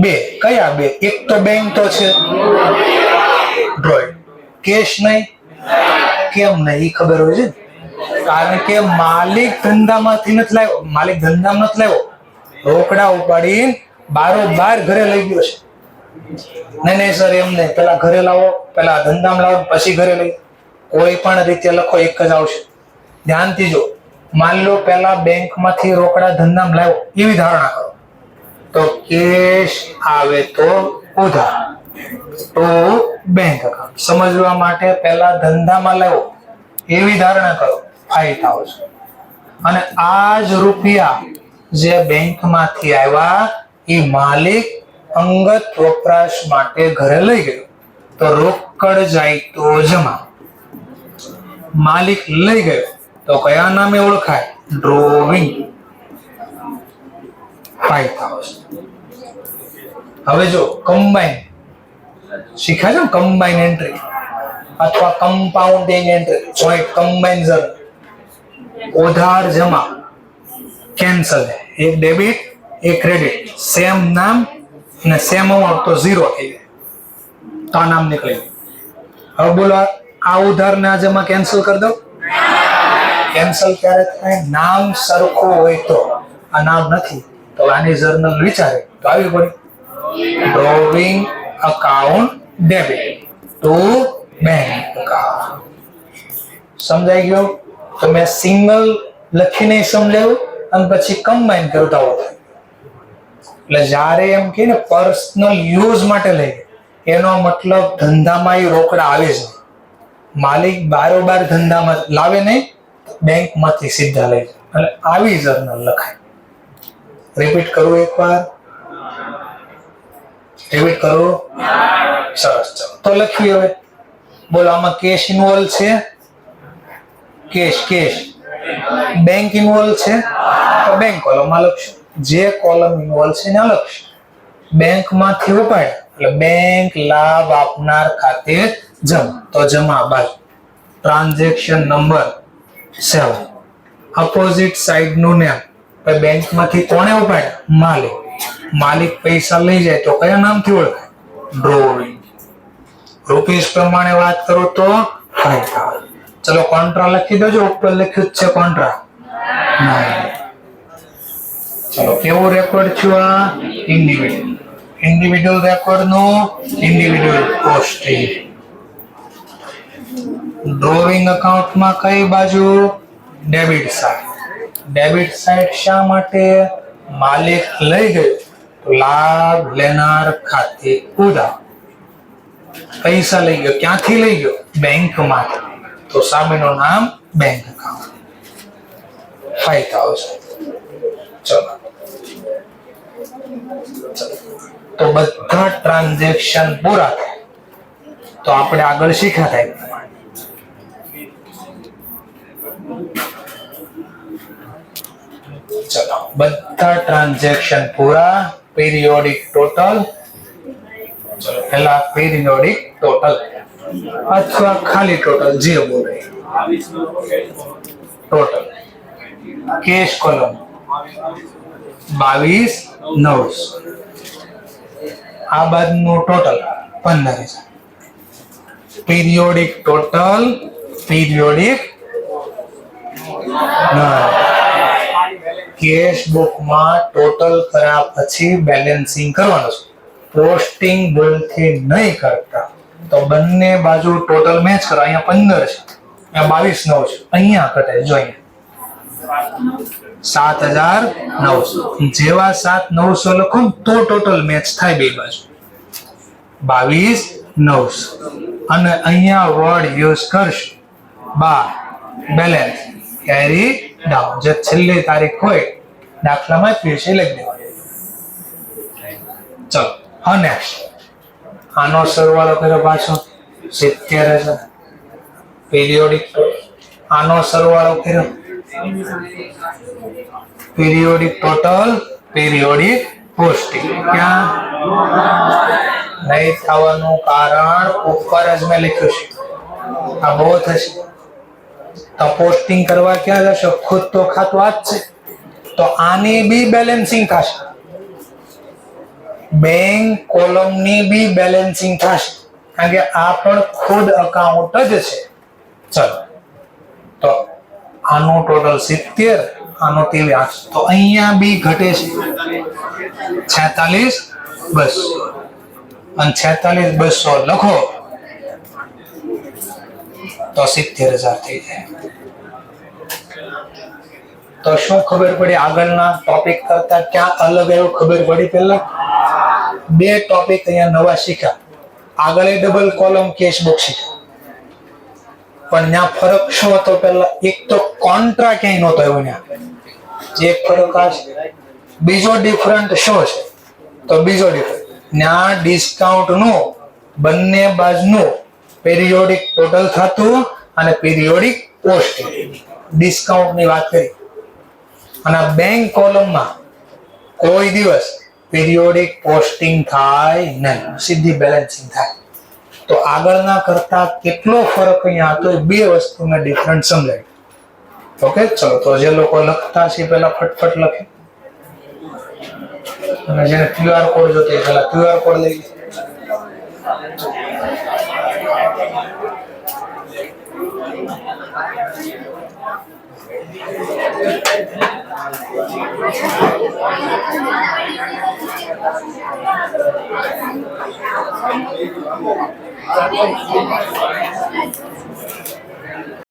Speaker 1: 2. કયા 2? એક તો બેંક તો છે ડ્રોઈડ, કેશ નહીં. કેમ નહીં? એ ખબર હોય છે કારણ કે માલિક ધંધામાંથી નથી લાવ્યો, માલિક ધંધામાં નથી લાવ્યો, રોકડા ઉપાડીને બારોબાર ઘરે લઈ ગયો છે. નહીં સર એમ નહીં, પેલા ઘરે લાવો, પેલા ધંધામાં લાવો પછી ઘરે લઈ. કોઈ પણ રીતે લખો એક જ આવશે. ધ્યાનથી જો, માન લો પેલા બેંકમાંથી રોકડા ધંધામાં લાવ્યો એવી ધારણા કરો તો કેશ આવે તો ઉધાર તો બેંક અકાઉન્ટ. સમજવા માટે પહેલા ધંધામાં લાવ્યો એવી ધારણા કરો, ફાયદા આવશે. અને આ જ રૂપિયા જે બેંકમાંથી આવ્યા એ માલિક અંગત વપરાશ માટે ઘરે લઈ ગયો તો રોકડ જાય તો જમા. માલિક લઈ ગયો તો કયા નામે ઓળખાય? ડ્રોવિંગ. ફાયદા આવશે. હવે જો કમ્બાઈન શીખ્યા છે ને, કમ્બાઈન એન્ટ્રી અથવા compounding entry, joint combine journal. ઉધાર જમા કેન્સલ, એક ડેબિટ એક ક્રેડિટ, સેમ નામ અને સેમ અમાઉન્ટ તો 0 થઈ જાય તો આ નામ નીકળી ગયું. હવે બોલો આ ઉધાર ને આ જમા કેન્સલ કરી દો. કેન્સલ ક્યારે થાય? નામ સરખું હોય તો. આ નામ નથી તો આની જર્નલ વિચારે તો આવી પડી drawing account debit to bank account. સમજાઈ ગયો? તો મેં સિંગલ લખીને સમજાવ્યું અને પછી કમ્બાઈન કરતા હોય. એટલે જ્યારે એમ કે ને પર્સનલ યુઝ માટે લઈ એનો મતલબ ધંધામાં એ રોકડા આવે જ નહીં. માલિક બારોબાર ધંધામાં લાવે નહીં, બેંકમાંથી સીધા લઈ જાય. એટલે આવી જર્નલ લખાય. રિપીટ કરું એકવાર? રિપીટ કરું? સરસ. ચાલો તો લખ્યું. હવે બોલો આમાં કેશ ઇન્વોલ્વ છે? કેશ. બેંક ઇન્વોલ્વ છે તો બેંક કોલમમાં લખશું. જે કોલમ ઇન્વોલ્વ છે ને લખશું. બેંકમાંથી ઉપાડ્યા એટલે બેંક લાભ આપનાર ખાતે જમા તો જમા બાજુ. Transaction number 7. અપોઝિટ સાઈડ નું નેમ. બેંકમાંથી કોણે ઉપાડ્યા? માલિક. માલિક પૈસા લઈ જાય તો કયા નામથી ઓળખાય? ડ્રોવિંગ. રૂપીસ પ્રમાણે વાત કરો તો ફાયદા. ચલો કોન્ટ્રા લખી દેજો. ઉપર લખ્યું જ છે કોન્ટ્રા. ચલો કેવું રેકોર્ડ થયું? આ ઇન્ડિવિડ્યુઅલ રેકોર્ડ નું ઇન્ડિવિડ્યુઅલ કોસ્ટિંગ. ડ્રોવિંગ અકાઉન્ટમાં કઈ બાજુ? Debit side. ડેબિટ સાઈડ શા માટે? માલિક લઈ ગયો તો લાભ લેનાર ખાતે ઉધાર. પૈસા લઈ ગયો, ક્યાંથી લઈ ગયો? બેંકમાંથી તો સામેનું નામ બેંક અકાઉન્ટ. ફાયદા આવશે. ચલો તો બધા ટ્રાન્ઝેક્શન પૂરા થાય તો આપણે આગળ શીખ્યા થાય. ચલો બધા ટ્રાન્ઝેક્શન પૂરા. Periodic total. ચલો પહેલા પીરિયોડિક ટોટલ અથવા ખાલી ટોટલ જે બોલે ટોટલ. Cache column 22,900. આ બાદનું total 15,000. Periodic total periodic cash બુકમાં ટોટલ કર્યા પછી બેલેન્સિંગ કરવાનું છે. પોસ્ટિંગ ભૂલથી નહીં કરતા તો બંને બાજુ ટોટલ મેચ કરો. અહીંયા 15 છે, અહીંયા 22,900 છે. અહીંયા કટે જો અહીંયા 7,900 જેવા 7,900 લખો તો ટોટલ મેચ થાય બે બાજુ 22,900 અને અહીંયા વર્ડ યુઝ કરશું બેલેન્સ કેરી ડાઉન જે છેલ્લી તારીખ હોય દાખલામાં પીસી લખી દેવાની. ચલો હા નેક્સ્ટ આનો સરવાળો કર્યો પાછો 70,000 પીરિયોડિક આનો સરવાળો કર્યો પીરિયોડિક ટોટલ પીરિયોડિક પોસ્ટિંગ ક્યાં નહીં થવાનું કારણ ઉપર જ મેં લખ્યું છે આ બહુ થશે તો પોસ્ટિંગ કરવા ક્યાં જશો ખુદ તો ખાતું આ જ છે તો આની બી બેલેન્સિંગ થશે બેંક કોલમની બી બેલેન્સિંગ થશે કારણ કે આ પણ ખુદ અકાઉન્ટ જ છે. ચલો તો આનું ટોટલ 70 આનો 83 તો અહીંયા બી ઘટે છે 46,200 અને 46,200 લખો તો 70,000 થઈ જાય. તો શું ખબર પડી આગળના ટોપિક કરતા ક્યાં અલગ એવું ખબર પડી? પહેલા બે ટોપિક અહીંયા નવા શીખ્યા. આગળ ડબલ કોલમ કેશ બુક શીખ્યા પણ ત્યાં ફરક શું હતો? પહેલા એક તો કોન્ટ્રા ક્યાંય નહોતો એવો ત્યાં જે ફરક આ છે. બીજો ડિફરન્ટ શું છે? તો બીજો ડિફરન્ટ ત્યાં ડિસ્કાઉન્ટ નું બંને બાજુનું પીરિયોડિક ટોટલ થતું અને પીરિયોડિક પોસ્ટિંગ ડિસ્કાઉન્ટ ની વાત કરી અને બેંક કોલમમાં કોઈ દિવસ પીરિયોડિક પોસ્ટિંગ થાય નહીં સીધી બેલેન્સિંગ થાય. તો આગળના કરતા કેટલો ફરક અહીંયા હતો બે વસ્તુને ડિફરન્ટ સમજાય. ઓકે ચલો તો જે લોકો લખતા છે પહેલા ફટફટ લખે અને જેને QR કોડ જોતો એ પહેલા QR કોડ લઈ લે.